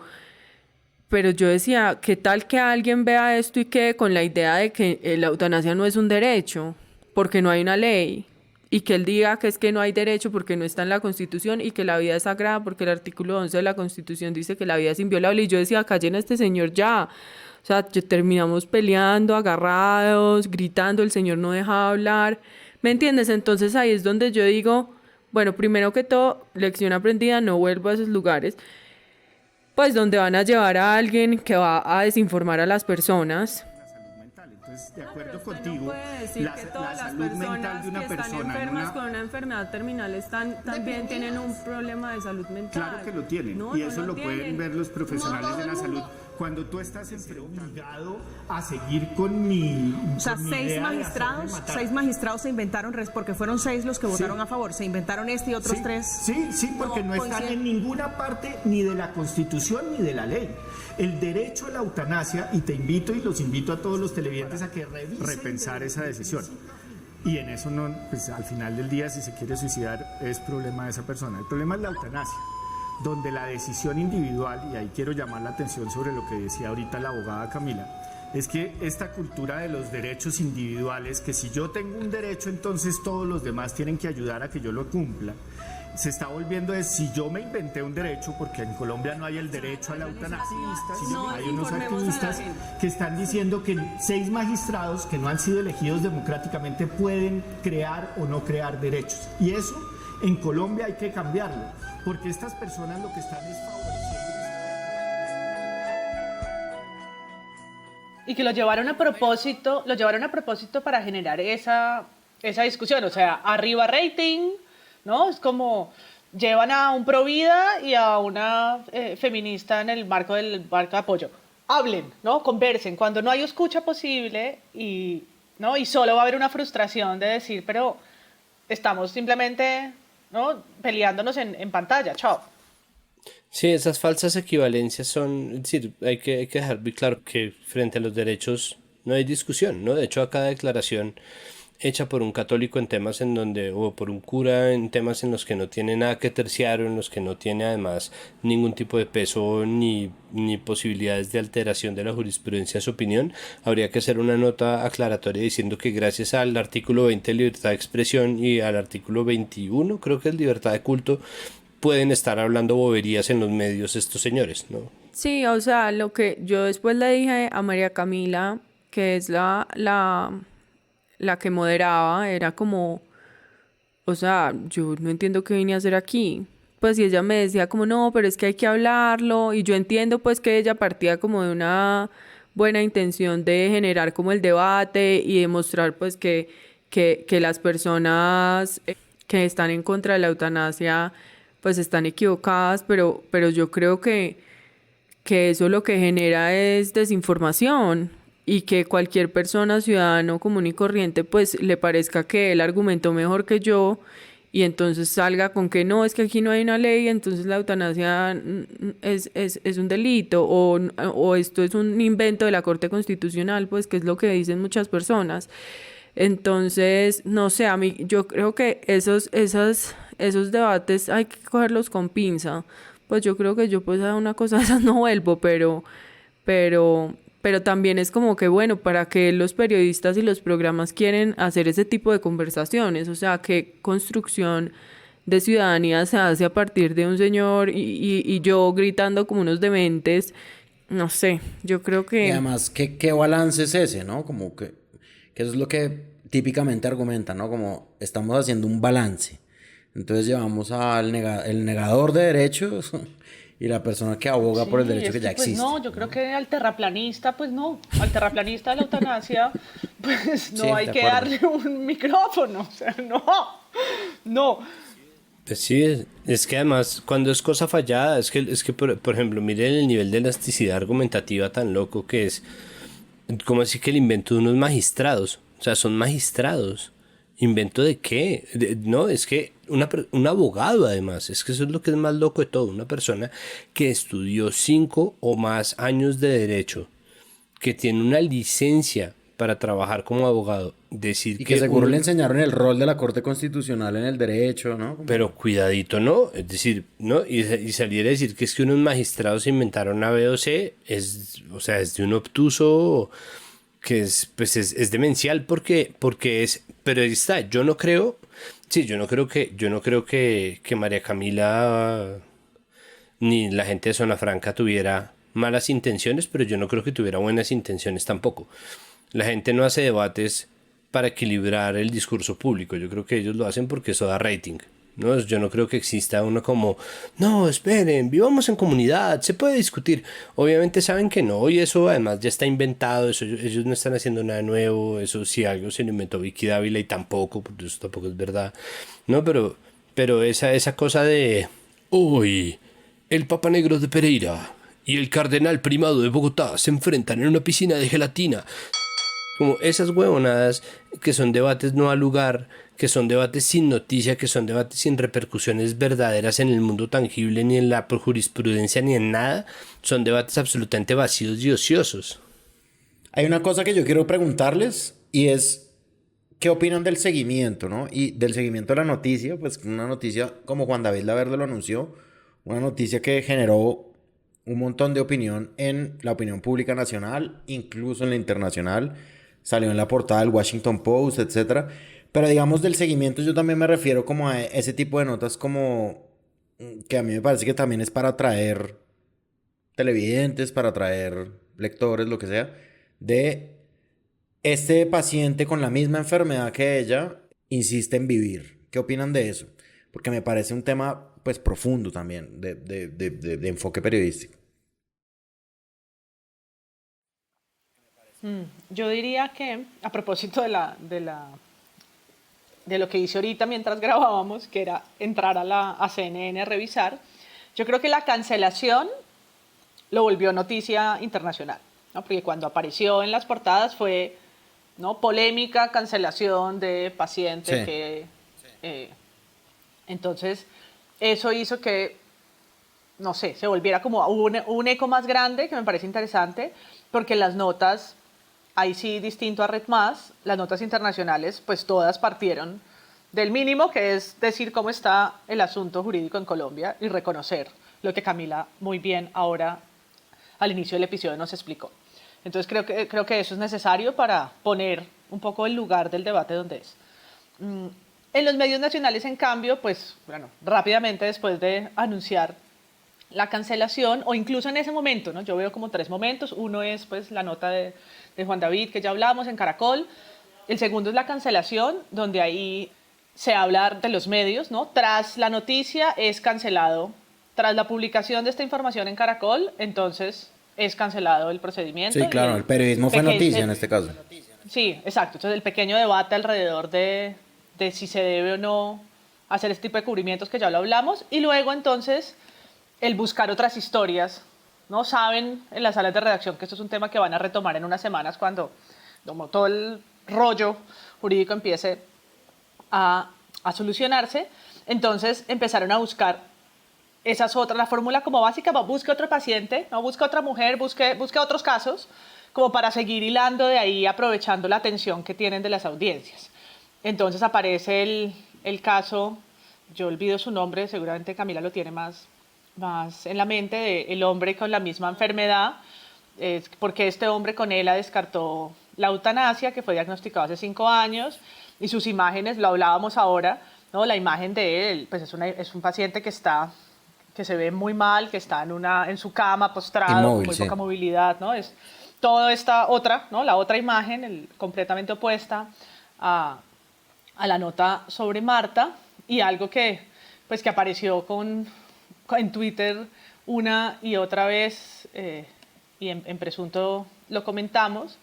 yo decía, ¿qué tal que alguien vea esto y quede con la idea de que la eutanasia no es un derecho, porque no hay una ley? Y que él diga que es que no hay derecho porque no está en la Constitución y que la vida es sagrada porque el artículo 11 de la Constitución dice que la vida es inviolable. Y yo decía, callen a este señor ya. O sea, terminamos peleando, agarrados, gritando, el señor no dejaba hablar. ¿Me entiendes? Entonces ahí es donde yo digo, bueno, primero que todo, lección aprendida, no vuelvo a esos lugares, pues donde van a llevar a alguien que va a desinformar a las personas. Entonces, de acuerdo contigo, No puede decir que todas las personas que están enfermas con una enfermedad terminal también tienen un problema de salud mental. Claro que lo tienen, no, y eso no lo pueden ver los profesionales de la salud. Cuando tú estás obligado a seguir con mi... O sea, seis magistrados se inventaron, porque fueron 6 los que votaron a favor, se inventaron y otros 3. Sí, porque no están en ninguna parte ni de la Constitución ni de la ley. El derecho a la eutanasia, y te invito y los invito a todos los televidentes a que repensar esa decisión. Y en eso no, pues al final del día, si se quiere suicidar, es problema de esa persona. El problema es la eutanasia, donde la decisión individual, y ahí quiero llamar la atención sobre lo que decía ahorita la abogada Camila, es que esta cultura de los derechos individuales, que si yo tengo un derecho, entonces todos los demás tienen que ayudar a que yo lo cumpla, se está volviendo de si yo me inventé un derecho, porque en Colombia no hay el derecho a la eutanasia, sino hay unos activistas que están diciendo que 6 magistrados que no han sido elegidos democráticamente pueden crear o no crear derechos. Y eso en Colombia hay que cambiarlo, porque estas personas lo que están es favoreciendo. Y que lo llevaron a propósito para generar esa discusión, o sea, arriba rating, ¿no? Es como llevan a un provida y a una feminista en el marco de apoyo. Hablen, ¿no? Conversen. Cuando no hay escucha posible ¿no? Y solo va a haber una frustración de decir, pero estamos simplemente, ¿no? Peleándonos en pantalla. Chao. Sí, esas falsas equivalencias son, es decir, hay que dejar muy claro que frente a los derechos no hay discusión, ¿no? De hecho, a cada declaración hecha por un católico en temas en donde, o por un cura en temas en los que no tiene nada que terciar, o en los que no tiene además ningún tipo de peso ni posibilidades de alteración de la jurisprudencia en su opinión, habría que hacer una nota aclaratoria diciendo que gracias al artículo 20 de libertad de expresión y al artículo 21, creo que es libertad de culto, pueden estar hablando boberías en los medios estos señores, ¿no? Sí, o sea, lo que yo después le dije a María Camila, que es la que moderaba, era como, o sea, yo no entiendo qué vine a hacer aquí. Pues y ella me decía como, no, pero es que hay que hablarlo, y yo entiendo pues que ella partía como de una buena intención de generar como el debate y demostrar pues que las personas que están en contra de la eutanasia pues están equivocadas, pero yo creo que eso lo que genera es desinformación, y que cualquier persona, ciudadano común y corriente, pues le parezca que él argumentó mejor que yo, y entonces salga con que no, es que aquí no hay una ley, entonces la eutanasia es un delito, o esto es un invento de la Corte Constitucional, pues que es lo que dicen muchas personas. Entonces, no sé, yo creo que esos debates hay que cogerlos con pinza. Pues yo creo que yo pues a una cosa de esas no vuelvo, pero también es como que, bueno, ¿para qué los periodistas y los programas quieren hacer ese tipo de conversaciones? O sea, ¿qué construcción de ciudadanía se hace a partir de un señor y yo gritando como unos dementes? No sé, yo creo que... Y además, ¿qué balance es ese, no? Como que eso es lo que típicamente argumentan, ¿no? Como estamos haciendo un balance. Entonces llevamos al el negador de derechos y la persona que aboga por el derecho que ya pues existe. No, yo creo que al terraplanista, pues no, al terraplanista de la eutanasia, pues no Sí, hay de que acuerdo. darle un micrófono, o sea, no. Pues sí, es que además cuando es cosa fallada, es que por ejemplo, miren el nivel de elasticidad argumentativa tan loco que es, como así que el invento de unos magistrados, o sea, son magistrados. ¿Invento de qué? No, es que un abogado además, es que eso es lo que es más loco de todo, una persona que estudió 5 o más años de derecho, que tiene una licencia para trabajar como abogado, decir Y que seguro le enseñaron el rol de la Corte Constitucional en el derecho, ¿no? Pero cuidadito, ¿no? Es decir, ¿no? Y salir a decir que es que unos magistrados inventaron A, B o C, o sea, es de un obtuso que es demencial porque es, pero ahí está, yo no creo que María Camila ni la gente de Zona Franca tuviera malas intenciones, pero yo no creo que tuviera buenas intenciones tampoco. La gente no hace debates para equilibrar el discurso público. Yo creo que ellos lo hacen porque eso da rating, ¿no? Yo no creo que exista uno como, no, esperen, vivamos en comunidad, se puede discutir. Obviamente saben que no, y eso además ya está inventado, eso, ellos no están haciendo nada nuevo, eso sí algo se lo inventó Vicky Dávila y tampoco, porque eso tampoco es verdad, ¿no? Pero esa cosa de, hoy, el Papa Negro de Pereira y el Cardenal Primado de Bogotá se enfrentan en una piscina de gelatina. Como esas huevonadas que son debates no al lugar, que son debates sin noticia, que son debates sin repercusiones verdaderas en el mundo tangible, ni en la jurisprudencia, ni en nada, son debates absolutamente vacíos y ociosos. Hay una cosa que yo quiero preguntarles y es, ¿qué opinan del seguimiento, no? Y del seguimiento de la noticia, pues una noticia como Juan David Laverde lo anunció, una noticia que generó un montón de opinión en la opinión pública nacional, incluso en la internacional. Salió en la portada del Washington Post, etc. Pero digamos del seguimiento yo también me refiero como a ese tipo de notas como que a mí me parece que también es para atraer televidentes, para atraer lectores, lo que sea, de este paciente con la misma enfermedad que ella insiste en vivir. ¿Qué opinan de eso? Porque me parece un tema pues profundo también de enfoque periodístico. Yo diría que a propósito de lo que hice ahorita mientras grabábamos, que era entrar a CNN a revisar, yo creo que la cancelación lo volvió noticia internacional, ¿no? Porque cuando apareció en las portadas fue, ¿no?, polémica, cancelación de paciente, sí. Entonces eso hizo que, no sé, se volviera como un eco más grande, que me parece interesante, porque las notas, ahí sí, distinto a Red Más, las notas internacionales, pues todas partieron del mínimo, que es decir cómo está el asunto jurídico en Colombia y reconocer lo que Camila muy bien ahora al inicio del episodio nos explicó. Entonces creo que eso es necesario para poner un poco el lugar del debate donde es. En los medios nacionales, en cambio, pues bueno, rápidamente después de anunciar la cancelación, o incluso en ese momento, ¿no? Yo veo como 3 momentos. Uno es pues la nota de Juan David, que ya hablamos, en Caracol. El segundo es la cancelación, donde ahí se habla de los medios, ¿no? Tras la noticia es cancelado. Tras la publicación de esta información en Caracol, entonces es cancelado el procedimiento. Sí, claro, el periodismo fue noticia en este caso. Sí, exacto. Entonces el pequeño debate alrededor de si se debe o no hacer este tipo de cubrimientos, que ya lo hablamos. Y luego entonces el buscar otras historias, ¿no? Saben en las salas de redacción que esto es un tema que van a retomar en unas semanas cuando como todo el rollo jurídico empiece a solucionarse. Entonces empezaron a buscar esas otras, la fórmula como básica, busque otro paciente, ¿no? Busque otra mujer, busque otros casos, como para seguir hilando de ahí, aprovechando la atención que tienen de las audiencias. Entonces aparece el caso, yo olvido su nombre, seguramente Camila lo tiene más en la mente, del hombre con la misma enfermedad, porque este hombre con ELA descartó la eutanasia, que fue diagnosticado hace 5 años, y sus imágenes, lo hablábamos ahora, ¿no? La imagen de él, pues es un paciente que se ve muy mal, que está en su cama postrado, inmóvil, con muy sí. poca movilidad, ¿no? Es toda esta otra, ¿no? La otra imagen, completamente opuesta a la nota sobre Marta, y algo que apareció en Twitter una y otra vez, y en Presunto lo comentamos,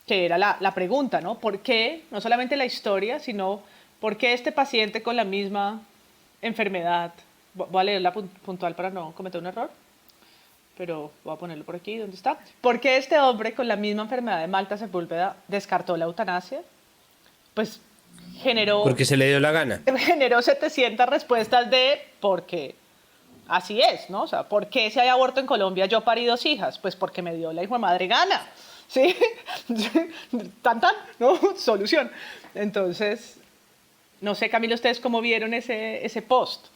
que era la pregunta, ¿no? ¿Por qué, no solamente la historia, sino por qué este paciente con la misma enfermedad, voy a leerla puntual para no cometer un error, pero voy a ponerlo por aquí, ¿dónde está? ¿Por qué este hombre con la misma enfermedad de Malta Sepúlveda descartó la eutanasia? Pues generó... Porque se le dio la gana. Generó 700 respuestas de porque así es, ¿no? O sea, ¿por qué si hay aborto en Colombia yo parí 2 hijas? Pues porque me dio la hijo de madre gana, ¿sí? Tan, ¿no? Solución. Entonces, no sé, Camila, ¿ustedes cómo vieron ese post?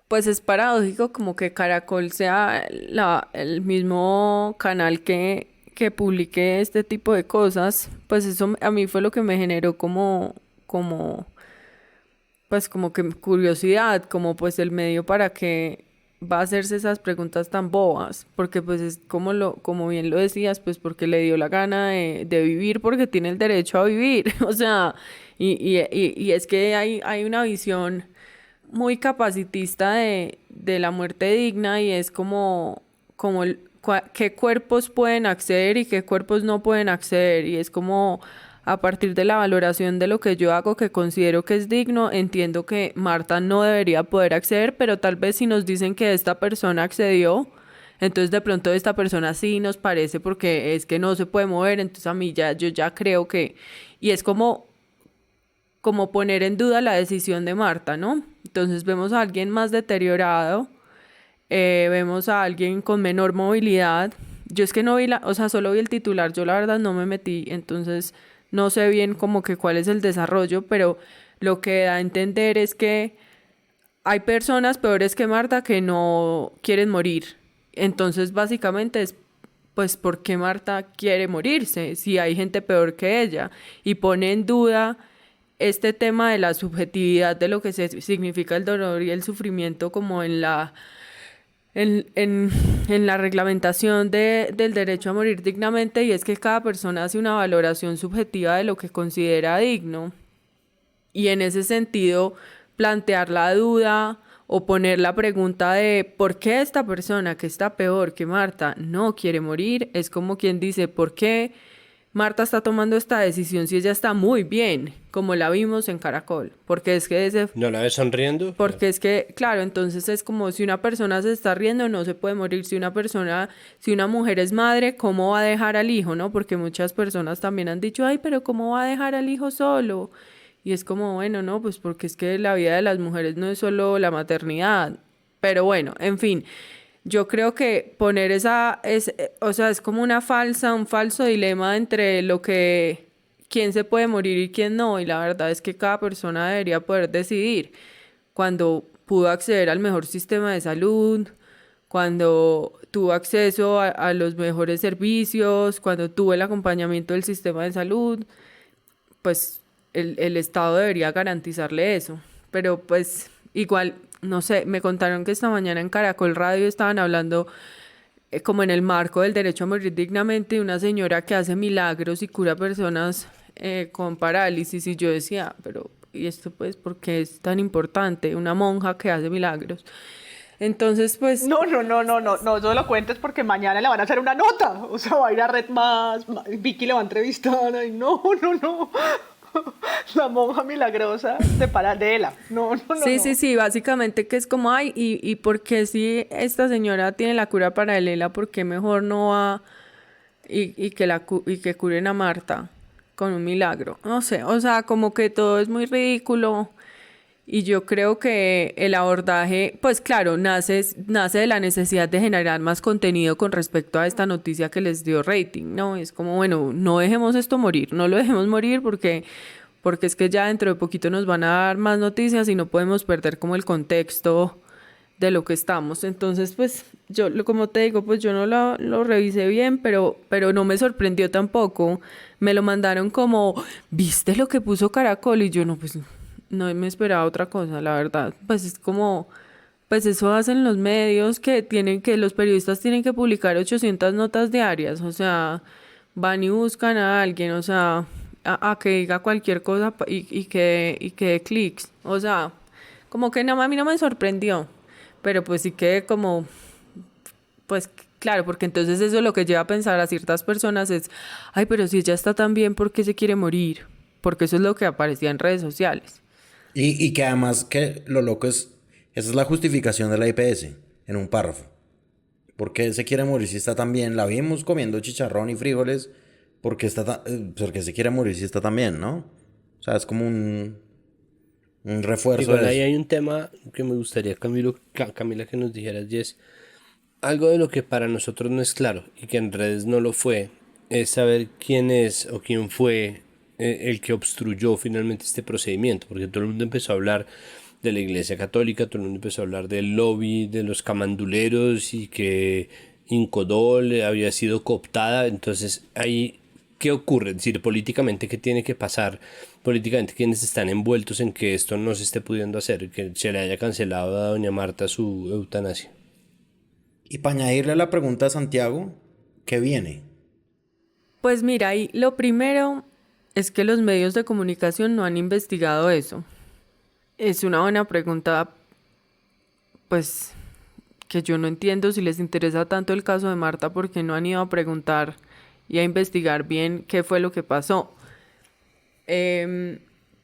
Pues es paradójico como que Caracol sea el mismo canal que publique este tipo de cosas. Pues eso a mí fue lo que me generó como que curiosidad, como pues el medio para que va a hacerse esas preguntas tan bobas, porque pues es como bien lo decías, pues porque le dio la gana de vivir, porque tiene el derecho a vivir, o sea, y es que hay una visión muy capacitista de la muerte digna, y es como qué cuerpos pueden acceder y qué cuerpos no pueden acceder, y es como a partir de la valoración de lo que yo hago que considero que es digno, entiendo que Marta no debería poder acceder, pero tal vez si nos dicen que esta persona accedió, entonces de pronto esta persona sí nos parece porque es que no se puede mover, entonces a mí yo ya creo que, y es como poner en duda la decisión de Marta, ¿no? Entonces vemos a alguien más deteriorado, vemos a alguien con menor movilidad. Yo es que no vi solo vi el titular, yo la verdad no me metí, entonces no sé bien como que cuál es el desarrollo, pero lo que da a entender es que hay personas peores que Marta que no quieren morir. Entonces básicamente es pues ¿por qué Marta quiere morirse si hay gente peor que ella? Y pone en duda este tema de la subjetividad de lo que significa el dolor y el sufrimiento como en la reglamentación del derecho a morir dignamente, y es que cada persona hace una valoración subjetiva de lo que considera digno, y en ese sentido plantear la duda o poner la pregunta de ¿por qué esta persona que está peor que Marta no quiere morir? Es como quien dice ¿por qué Marta está tomando esta decisión si ella está muy bien, como la vimos en Caracol? Porque es que ¿no la ves sonriendo? Porque es que, claro, entonces es como si una persona se está riendo, no se puede morir. Si una mujer es madre, ¿cómo va a dejar al hijo, no? Porque muchas personas también han dicho, ay, pero ¿cómo va a dejar al hijo solo? Y es como, bueno, no, pues porque es que la vida de las mujeres no es solo la maternidad. Pero bueno, en fin, yo creo que poner es como un falso dilema entre quién se puede morir y quién no, y la verdad es que cada persona debería poder decidir. Cuando pudo acceder al mejor sistema de salud, cuando tuvo acceso a los mejores servicios, cuando tuvo el acompañamiento del sistema de salud, pues el Estado debería garantizarle eso. Pero pues igual, no sé, me contaron que esta mañana en Caracol Radio estaban hablando como en el marco del derecho a morir dignamente de una señora que hace milagros y cura personas con parálisis, y yo decía, pero ¿y esto pues por qué es tan importante? Una monja que hace milagros. Entonces pues... No lo cuentes porque mañana le van a hacer una nota, o sea, va a ir a Red Más, Vicky le va a entrevistar, ay, no. La monja milagrosa de Ela. No. Sí, básicamente que es como, ay, y ¿por qué si esta señora tiene la cura para el ELA, por qué mejor no va y que curen a Marta con un milagro? No sé, o sea, como que todo es muy ridículo, y yo creo que el abordaje, pues claro, nace de la necesidad de generar más contenido con respecto a esta noticia que les dio rating, ¿no? Es como, bueno, no dejemos esto morir, no lo dejemos morir porque es que ya dentro de poquito nos van a dar más noticias y no podemos perder como el contexto de lo que estamos. Entonces, pues, como te digo, pues yo no lo revisé bien, pero no me sorprendió tampoco. Me lo mandaron como, ¿viste lo que puso Caracol? Y yo no me esperaba otra cosa, la verdad. Pues es como, pues eso hacen los medios que los periodistas tienen que publicar 800 notas diarias, o sea, van y buscan a alguien, o sea, a que diga cualquier cosa y que dé clics, o sea, como que no, a mí no me sorprendió, pero pues sí quedé como, Pues claro, porque entonces eso lo que lleva a pensar a ciertas personas es, ay, pero si ella está tan bien, ¿por qué se quiere morir? Porque eso es lo que aparecía en redes sociales. Y que además que lo loco es, esa es la justificación de la IPS en un párrafo. ¿Por qué se quiere morir si está tan bien? La vimos comiendo chicharrón y frijoles. Porque se quiere morir si está tan bien, ¿no? O sea, es como un refuerzo. Igual de ahí eso. hay un tema que me gustaría, Camila, que nos dijeras, y es algo de lo que para nosotros no es claro y que en redes no lo fue, es saber quién es o quién fue el que obstruyó finalmente este procedimiento, porque todo el mundo empezó a hablar de la Iglesia Católica, todo el mundo empezó a hablar del lobby, de los camanduleros y que Incodol había sido cooptada. Entonces ahí, ¿qué ocurre? Es decir, políticamente, ¿qué tiene que pasar? Políticamente, ¿quiénes están envueltos en que esto no se esté pudiendo hacer? Que se le haya cancelado a doña Marta su eutanasia. Y para añadirle a la pregunta de Santiago, ¿qué viene? Pues mira, y lo primero es que los medios de comunicación no han investigado eso. Es una buena pregunta, pues, que yo no entiendo si les interesa tanto el caso de Marta, porque no han ido a preguntar y a investigar bien qué fue lo que pasó.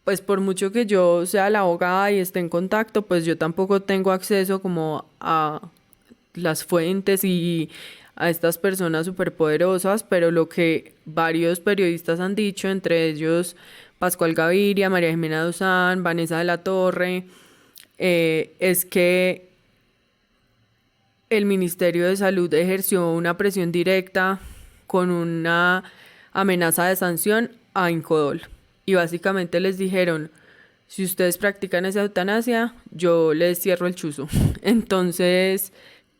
Pues por mucho que yo sea la abogada y esté en contacto, pues yo tampoco tengo acceso como a las fuentes y a estas personas superpoderosas, pero lo que varios periodistas han dicho, entre ellos Pascual Gaviria, María Jimena Duzán, Vanessa de la Torre, es que el Ministerio de Salud ejerció una presión directa con una amenaza de sanción a Incodol. Y básicamente les dijeron, si ustedes practican esa eutanasia, yo les cierro el chuzo. Entonces,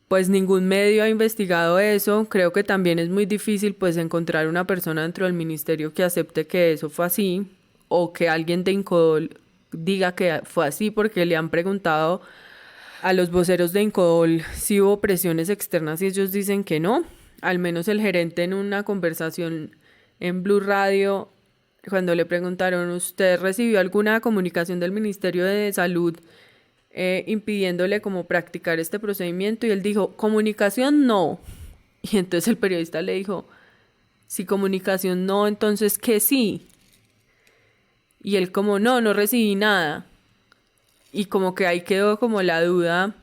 pues ningún medio ha investigado eso. Creo que también es muy difícil pues encontrar una persona dentro del ministerio que acepte que eso fue así, o que alguien de Incodol diga que fue así, porque le han preguntado a los voceros de Incodol si hubo presiones externas y ellos dicen que no. Al menos el gerente, en una conversación en Blue Radio, cuando le preguntaron, ¿usted recibió alguna comunicación del Ministerio de Salud impidiéndole como practicar este procedimiento? Y él dijo, comunicación no. Y entonces el periodista le dijo, si comunicación no, entonces ¿qué sí? Y él como, no recibí nada. Y como que ahí quedó como la duda.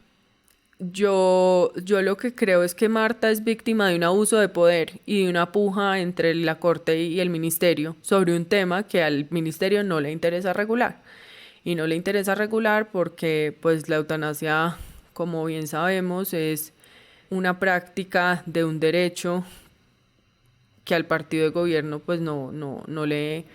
Yo lo que creo es que Marta es víctima de un abuso de poder y de una puja entre la Corte y el Ministerio sobre un tema que al Ministerio no le interesa regular. Y no le interesa regular porque pues la eutanasia, como bien sabemos, es una práctica de un derecho que al partido de gobierno pues no le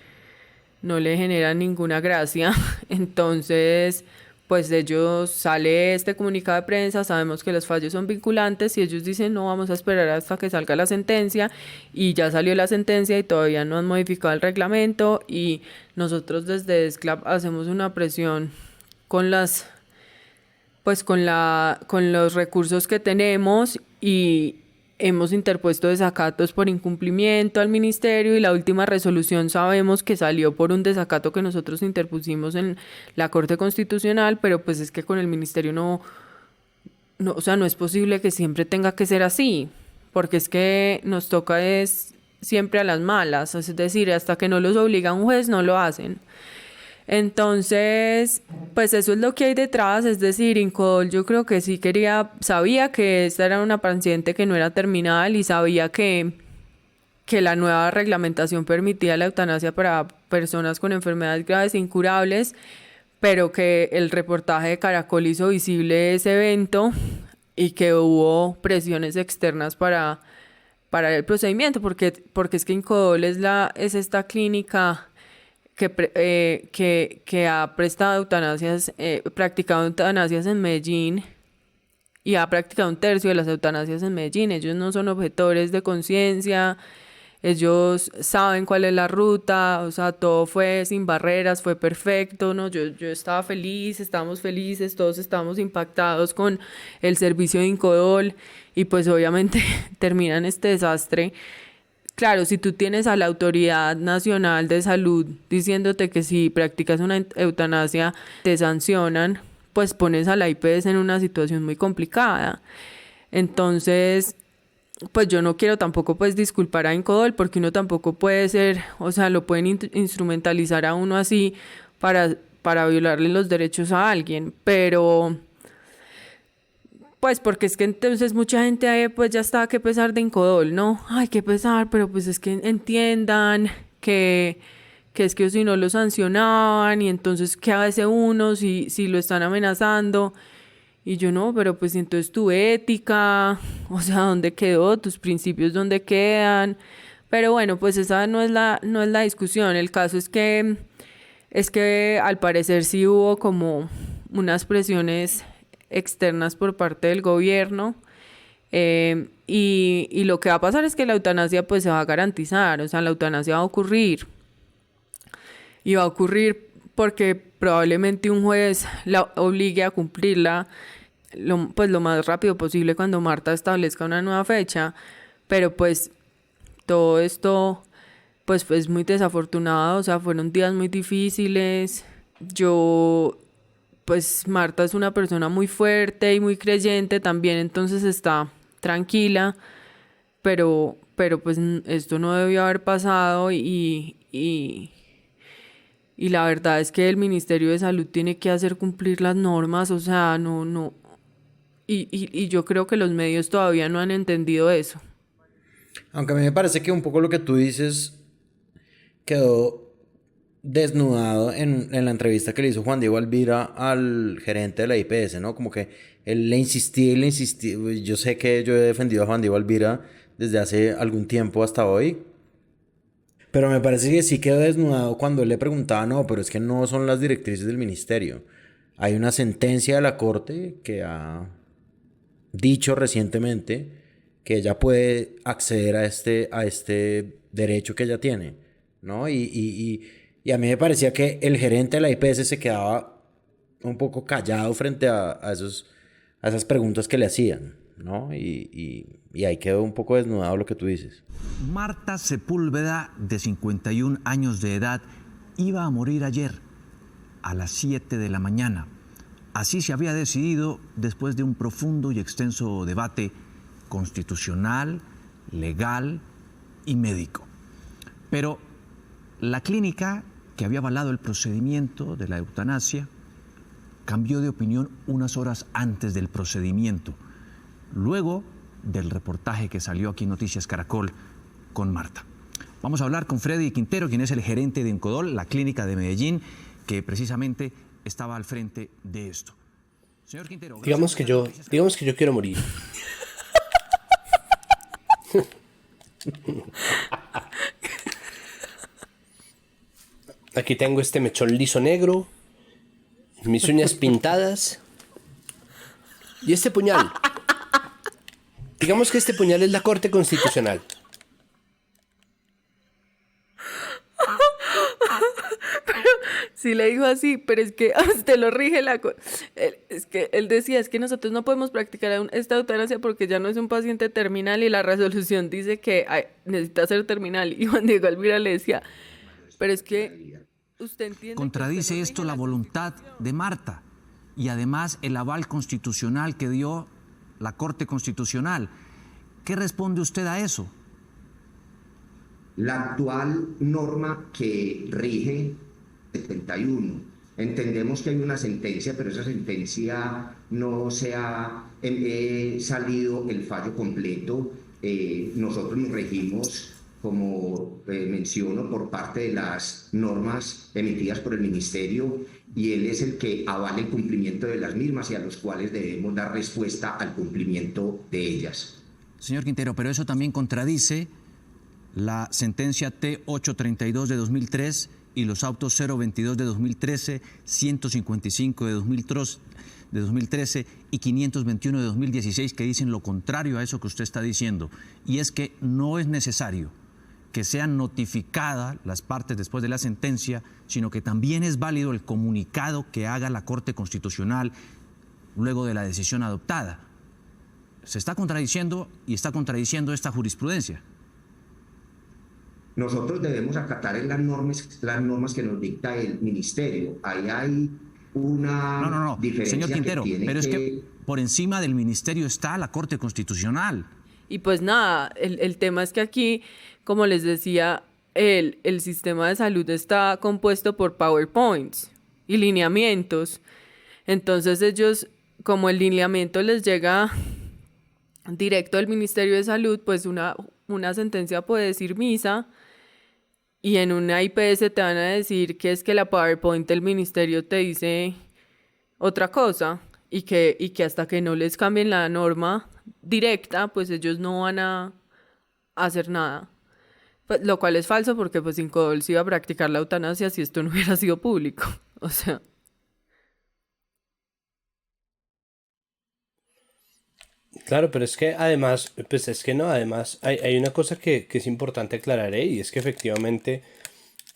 genera ninguna gracia. Entonces, pues de ellos sale este comunicado de prensa, sabemos que los fallos son vinculantes y ellos dicen no, vamos a esperar hasta que salga la sentencia, y ya salió la sentencia y todavía no han modificado el reglamento, y nosotros desde ESCLAP hacemos una presión con los recursos que tenemos, y hemos interpuesto desacatos por incumplimiento al ministerio, y la última resolución sabemos que salió por un desacato que nosotros interpusimos en la Corte Constitucional, pero pues es que con el ministerio no, o sea, no es posible que siempre tenga que ser así, porque es que nos toca es siempre a las malas, es decir, hasta que no los obliga un juez no lo hacen. Entonces, pues eso es lo que hay detrás, es decir, Incodol yo creo que sí sabía que esta era una paciente que no era terminal, y sabía que la nueva reglamentación permitía la eutanasia para personas con enfermedades graves e incurables, pero que el reportaje de Caracol hizo visible ese evento y que hubo presiones externas para el procedimiento, porque es que Incodol es esta clínica que ha prestado eutanasias, practicado eutanasias en Medellín, y ha practicado 1/3 de las eutanasias en Medellín. Ellos no son objetores de conciencia, ellos saben cuál es la ruta, o sea, todo fue sin barreras, fue perfecto, ¿no? Yo estaba feliz, estábamos felices, todos estábamos impactados con el servicio de Incodol, y pues obviamente termina en este desastre. Claro, si tú tienes a la Autoridad Nacional de Salud diciéndote que si practicas una eutanasia te sancionan, pues pones a la IPS en una situación muy complicada. Entonces, pues yo no quiero tampoco pues disculpar a Incodol, porque uno tampoco puede ser, o sea, lo pueden instrumentalizar a uno así para violarle los derechos a alguien, pero pues porque es que entonces mucha gente pues ya está, que pesar de Incodol, ¿no? Ay, qué pesar, pero pues es que entiendan que es que si no lo sancionaban y entonces ¿qué hace uno si lo están amenazando? Y yo no, pero pues entonces tu ética, o sea, ¿dónde quedó? Tus principios, ¿dónde quedan? Pero bueno, pues esa no es la discusión. El caso es que al parecer sí hubo como unas presiones externas por parte del gobierno, y lo que va a pasar es que la eutanasia pues se va a garantizar, o sea, la eutanasia va a ocurrir. Y va a ocurrir porque probablemente un juez la obligue a cumplirla lo más rápido posible cuando Marta establezca una nueva fecha. Pero pues todo esto pues es muy desafortunado, o sea, fueron días muy difíciles. Pues Marta es una persona muy fuerte y muy creyente también, entonces está tranquila, pero pues esto no debió haber pasado y la verdad es que el Ministerio de Salud tiene que hacer cumplir las normas, o sea, no. Y yo creo que los medios todavía no han entendido eso. Aunque a mí me parece que un poco lo que tú dices quedó desnudado en la entrevista que le hizo Juan Diego Alvira al gerente de la IPS, ¿no? Como que él le insistía. Yo sé que yo he defendido a Juan Diego Alvira desde hace algún tiempo hasta hoy. Pero me parece que sí quedó desnudado cuando él le preguntaba, no, pero es que no son las directrices del ministerio. Hay una sentencia de la Corte que ha dicho recientemente que ella puede acceder a este derecho que ella tiene, ¿no? Y a mí me parecía que el gerente de la IPS se quedaba un poco callado frente a esas preguntas que le hacían, ¿no? Y ahí quedó un poco desnudado lo que tú dices. Marta Sepúlveda, de 51 años de edad, iba a morir ayer a las 7 de la mañana. Así se había decidido después de un profundo y extenso debate constitucional, legal y médico. Pero la clínica que había avalado el procedimiento de la eutanasia cambió de opinión unas horas antes del procedimiento, luego del reportaje que salió aquí en Noticias Caracol con Marta. Vamos a hablar con Freddy Quintero, quien es el gerente de Incodol, la clínica de Medellín, que precisamente estaba al frente de esto. Señor Quintero, digamos que yo quiero morir. Aquí tengo este mechón liso negro, mis uñas pintadas y este puñal. Digamos que este puñal es la Corte Constitucional. Sí le dijo así, pero es que usted lo rige es que él decía, es que nosotros no podemos practicar esta eutanasia porque ya no es un paciente terminal y la resolución dice que necesita ser terminal. Y Juan Diego Alvira le decía, pero es que usted entiende. Contradice esto la voluntad de Marta y además el aval constitucional que dio la Corte Constitucional. ¿Qué responde usted a eso? La actual norma que rige 71. Entendemos que hay una sentencia, pero esa sentencia no se ha salido el fallo completo. Nosotros nos regimos, como menciono, por parte de las normas emitidas por el Ministerio, y él es el que avala el cumplimiento de las mismas y a los cuales debemos dar respuesta al cumplimiento de ellas. Señor Quintero, pero eso también contradice la sentencia T832 de 2003 y los autos 022 de 2013, 155 de 2013 y 521 de 2016 que dicen lo contrario a eso que usted está diciendo, y es que no es necesario que sean notificadas las partes después de la sentencia, sino que también es válido el comunicado que haga la Corte Constitucional luego de la decisión adoptada. Se está contradiciendo y está contradiciendo esta jurisprudencia. Nosotros debemos acatar las normas que nos dicta el Ministerio. Ahí hay una diferencia señor Quintero, que tiene pero es que por encima del ministerio está la Corte Constitucional. Y pues nada, el tema es que aquí, como les decía, el sistema de salud está compuesto por PowerPoints y lineamientos. Entonces ellos, como el lineamiento les llega directo del Ministerio de Salud, pues una sentencia puede decir misa, y en una IPS te van a decir que es que la PowerPoint del ministerio te dice otra cosa, y que hasta que no les cambien la norma directa, pues ellos no van a hacer nada. Pues, lo cual es falso, porque pues Incodol se iba a practicar la eutanasia si esto no hubiera sido público. O sea... Claro, pero es que además, pues es que no, además hay una cosa que es importante aclarar, y es que efectivamente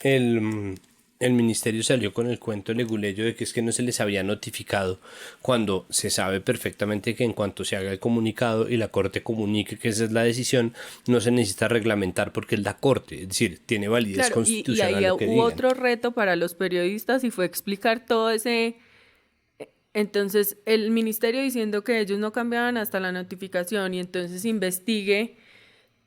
el ministerio salió con el cuento leguleyo de que es que no se les había notificado, cuando se sabe perfectamente que en cuanto se haga el comunicado y la Corte comunique que esa es la decisión, no se necesita reglamentar porque es la Corte, es decir, tiene validez constitucional. Y ahí lo que hubo digan. otro reto para los periodistas, y fue explicar todo ese... Entonces, el ministerio diciendo que ellos no cambiaban hasta la notificación, y entonces investigue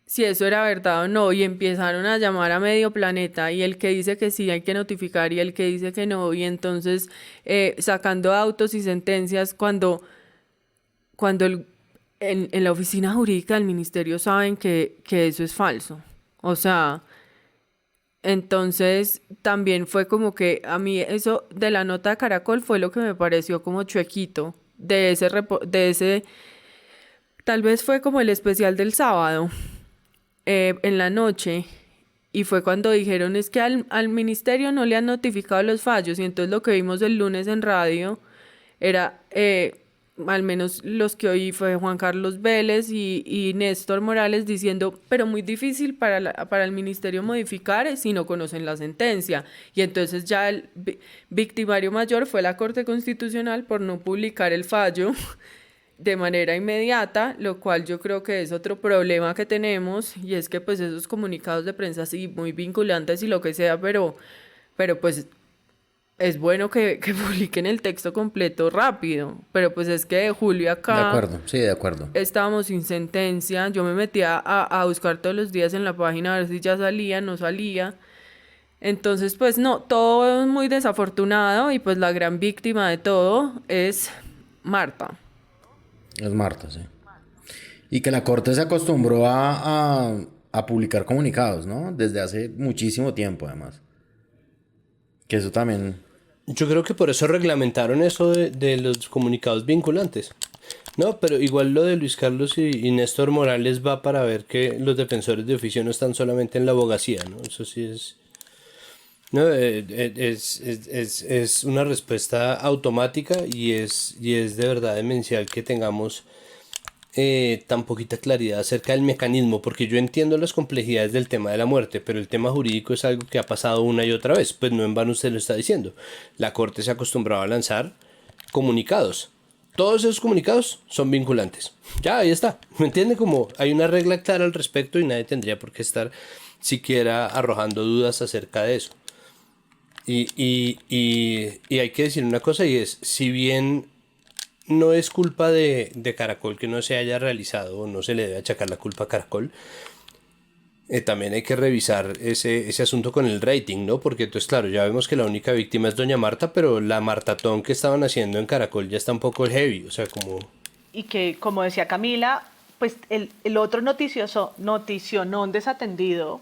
si eso era verdad o no, y empezaron a llamar a medio planeta, y el que dice que sí hay que notificar y el que dice que no, y entonces sacando autos y sentencias cuando en la oficina jurídica del ministerio saben que eso es falso. O sea... Entonces también fue como que a mí eso de la nota de Caracol fue lo que me pareció como chuequito de ese tal vez fue como el especial del sábado en la noche, y fue cuando dijeron es que al ministerio no le han notificado los fallos, y entonces lo que vimos el lunes en radio era al menos los que oí fue Juan Carlos Vélez y Néstor Morales diciendo, pero muy difícil para el ministerio modificar si no conocen la sentencia. Y entonces ya el victimario mayor fue la Corte Constitucional por no publicar el fallo de manera inmediata, lo cual yo creo que es otro problema que tenemos, y es que pues esos comunicados de prensa sí muy vinculantes y lo que sea, pero pues es bueno que publiquen el texto completo rápido, pero pues es que de julio acá... De acuerdo, sí, de acuerdo. Estábamos sin sentencia, yo me metía a buscar todos los días en la página a ver si ya salía, no salía. Entonces pues no, todo es muy desafortunado, y pues la gran víctima de todo es Marta. Es Marta, sí. Y que la Corte se acostumbró a publicar comunicados, ¿no? Desde hace muchísimo tiempo, además. Que eso también... Yo creo que por eso reglamentaron eso de los comunicados vinculantes. No, pero igual lo de Luis Carlos y Néstor Morales va para ver que los defensores de oficio no están solamente en la abogacía, ¿no? Eso sí es... No, es una respuesta automática, y es de verdad demencial que tengamos tan poquita claridad acerca del mecanismo, porque yo entiendo las complejidades del tema de la muerte, pero el tema jurídico es algo que ha pasado una y otra vez, pues no en vano usted lo está diciendo. La Corte se acostumbraba a lanzar comunicados, todos esos comunicados son vinculantes, ya ahí está, ¿me entiende? Como hay una regla clara al respecto y nadie tendría por qué estar siquiera arrojando dudas acerca de eso. Y hay que decir una cosa, y es, si bien no es culpa de Caracol que no se haya realizado, o no se le debe achacar la culpa a Caracol, también hay que revisar ese asunto con el rating, ¿no? Porque entonces, claro, ya vemos que la única víctima es doña Marta, pero la martatón que estaban haciendo en Caracol ya está un poco heavy, o sea, como... Y que, como decía Camila, pues el otro noticionón desatendido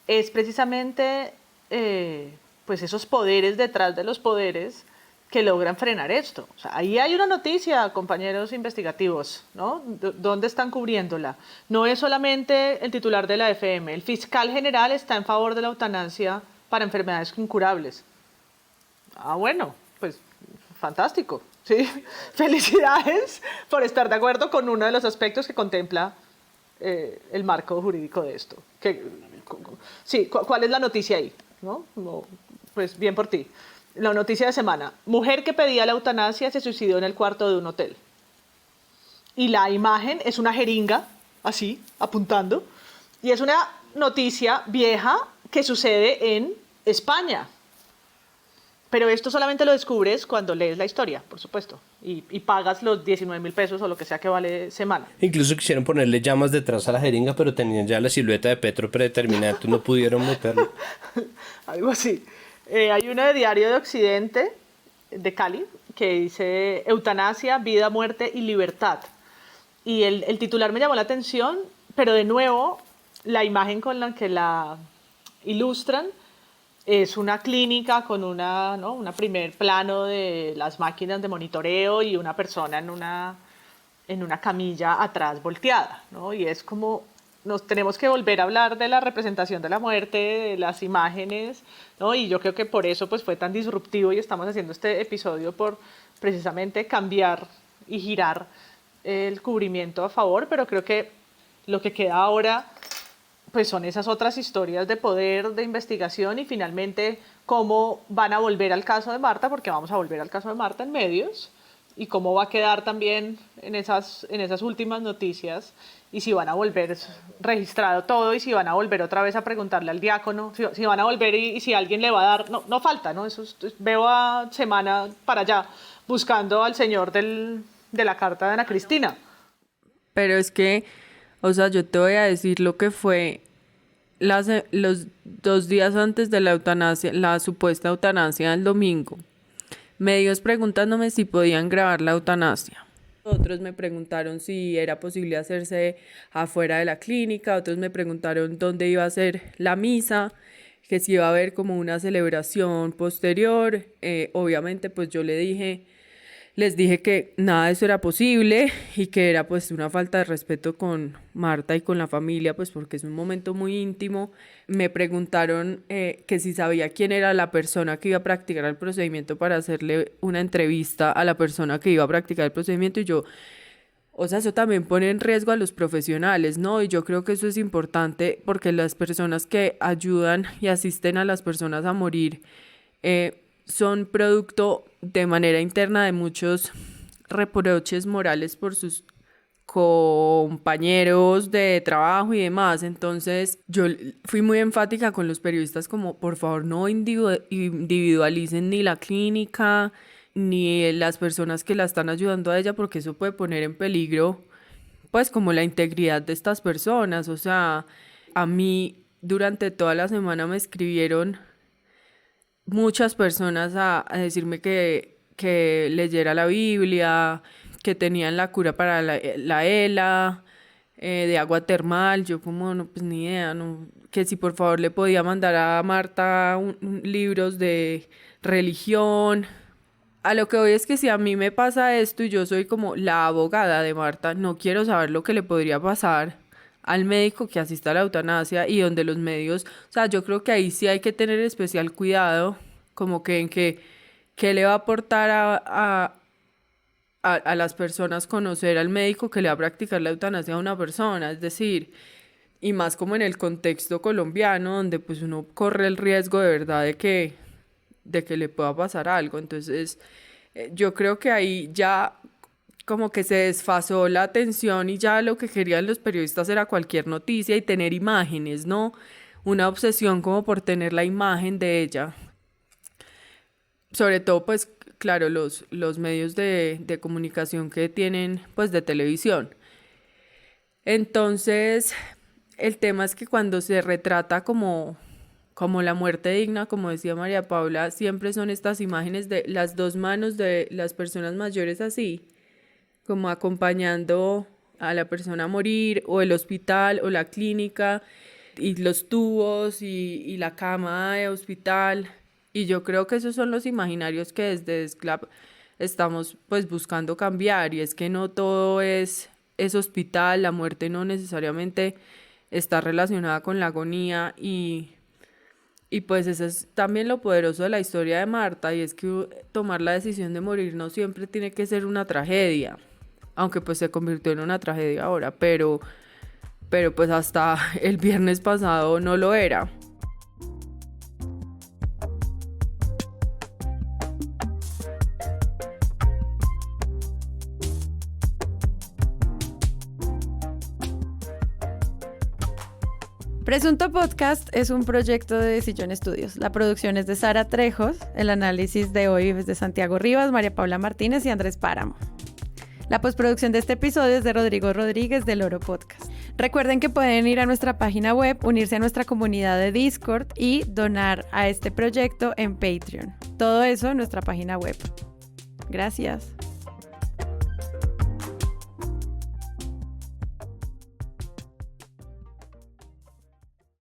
es precisamente pues esos poderes detrás de los poderes que logran frenar esto. O sea, ahí hay una noticia, compañeros investigativos, ¿no? ¿Dónde están cubriéndola? No es solamente el titular de la FM. El fiscal general está en favor de la eutanasia para enfermedades incurables. Ah, bueno, pues fantástico, ¿sí? Felicidades por estar de acuerdo con uno de los aspectos que contempla el marco jurídico de esto. Sí, ¿cuál es la noticia ahí? ¿No? Pues bien por ti. La noticia de semana: mujer que pedía la eutanasia se suicidó en el cuarto de un hotel. Y la imagen es una jeringa, así, apuntando. Y es una noticia vieja que sucede en España. Pero esto solamente lo descubres cuando lees la historia, por supuesto, y pagas los 19.000 pesos o lo que sea que vale semana. Incluso quisieron ponerle llamas detrás a la jeringa, pero tenían ya la silueta de Petro predeterminada, entonces no pudieron meterlo. Algo así. Hay una de Diario de Occidente, de Cali, que dice eutanasia, vida, muerte y libertad. Y el titular me llamó la atención, pero de nuevo la imagen con la que la ilustran es una clínica con una primer plano de las máquinas de monitoreo y una persona en una camilla atrás volteada, ¿no? Y es como nos tenemos que volver a hablar de la representación de la muerte, de las imágenes, ¿no? Y yo creo que por eso pues, fue tan disruptivo y estamos haciendo este episodio por precisamente cambiar y girar el cubrimiento a favor, pero creo que lo que queda ahora pues son esas otras historias de poder, de investigación y finalmente cómo van a volver al caso de Marta, porque vamos a volver al caso de Marta en medios, y cómo va a quedar también en esas últimas noticias, y si van a volver registrado todo, y si van a volver otra vez a preguntarle al diácono, si van a volver y si alguien le va a dar, no falta, ¿no? Eso veo a semana para allá buscando al señor de la carta de Ana Cristina. Pero es que, o sea, yo te voy a decir lo que fue los 2 días antes de la eutanasia, la supuesta eutanasia del domingo. Medios preguntándome si podían grabar la eutanasia. Otros me preguntaron si era posible hacerse afuera de la clínica, otros me preguntaron dónde iba a ser la misa, que si iba a haber como una celebración posterior. Obviamente pues yo les dije que nada de eso era posible y que era pues una falta de respeto con Marta y con la familia, pues porque es un momento muy íntimo. Me preguntaron que si sabía quién era la persona que iba a practicar el procedimiento para hacerle una entrevista a la persona que iba a practicar el procedimiento y yo, o sea, eso también pone en riesgo a los profesionales, ¿no? Y yo creo que eso es importante porque las personas que ayudan y asisten a las personas a morir son producto de manera interna de muchos reproches morales por sus compañeros de trabajo y demás. Entonces yo fui muy enfática con los periodistas como por favor no individualicen ni la clínica ni las personas que la están ayudando a ella, porque eso puede poner en peligro pues como la integridad de estas personas. O sea, a mí durante toda la semana me escribieron muchas personas a decirme que leyera la Biblia, que tenían la cura para la ELA, de agua termal. Yo como, no, pues ni idea, no, que si por favor le podía mandar a Marta libros de religión. A lo que voy es que si a mí me pasa esto y yo soy como la abogada de Marta, no quiero saber lo que le podría pasar al médico que asista a la eutanasia, y donde los medios, o sea, yo creo que ahí sí hay que tener especial cuidado, como que en qué le va a aportar a las personas conocer al médico que le va a practicar la eutanasia a una persona, es decir, y más como en el contexto colombiano, donde pues uno corre el riesgo de verdad de que le pueda pasar algo. Entonces yo creo que ahí ya como que se desfasó la atención y ya lo que querían los periodistas era cualquier noticia y tener imágenes, ¿no? Una obsesión como por tener la imagen de ella. Sobre todo, pues, claro, los medios de comunicación que tienen, pues, de televisión. Entonces, el tema es que cuando se retrata como la muerte digna, como decía María Paula, siempre son estas imágenes de las 2 manos de las personas mayores así, como acompañando a la persona a morir, o el hospital, o la clínica, y los tubos, y la cama de hospital. Y yo creo que esos son los imaginarios que desde Desclap estamos pues buscando cambiar, y es que no todo es hospital, la muerte no necesariamente está relacionada con la agonía, y pues eso es también lo poderoso de la historia de Marta, y es que tomar la decisión de morir no siempre tiene que ser una tragedia, aunque pues se convirtió en una tragedia ahora, pero pues hasta el viernes pasado no lo era. Presunto Podcast es un proyecto de Sillón Studios. La producción es de Sara Trejos, el análisis de hoy es de Santiago Rivas, María Paula Martínez y Andrés Páramo. La postproducción de este episodio es de Rodrigo Rodríguez del Oro Podcast. Recuerden que pueden ir a nuestra página web, unirse a nuestra comunidad de Discord y donar a este proyecto en Patreon. Todo eso en nuestra página web. Gracias.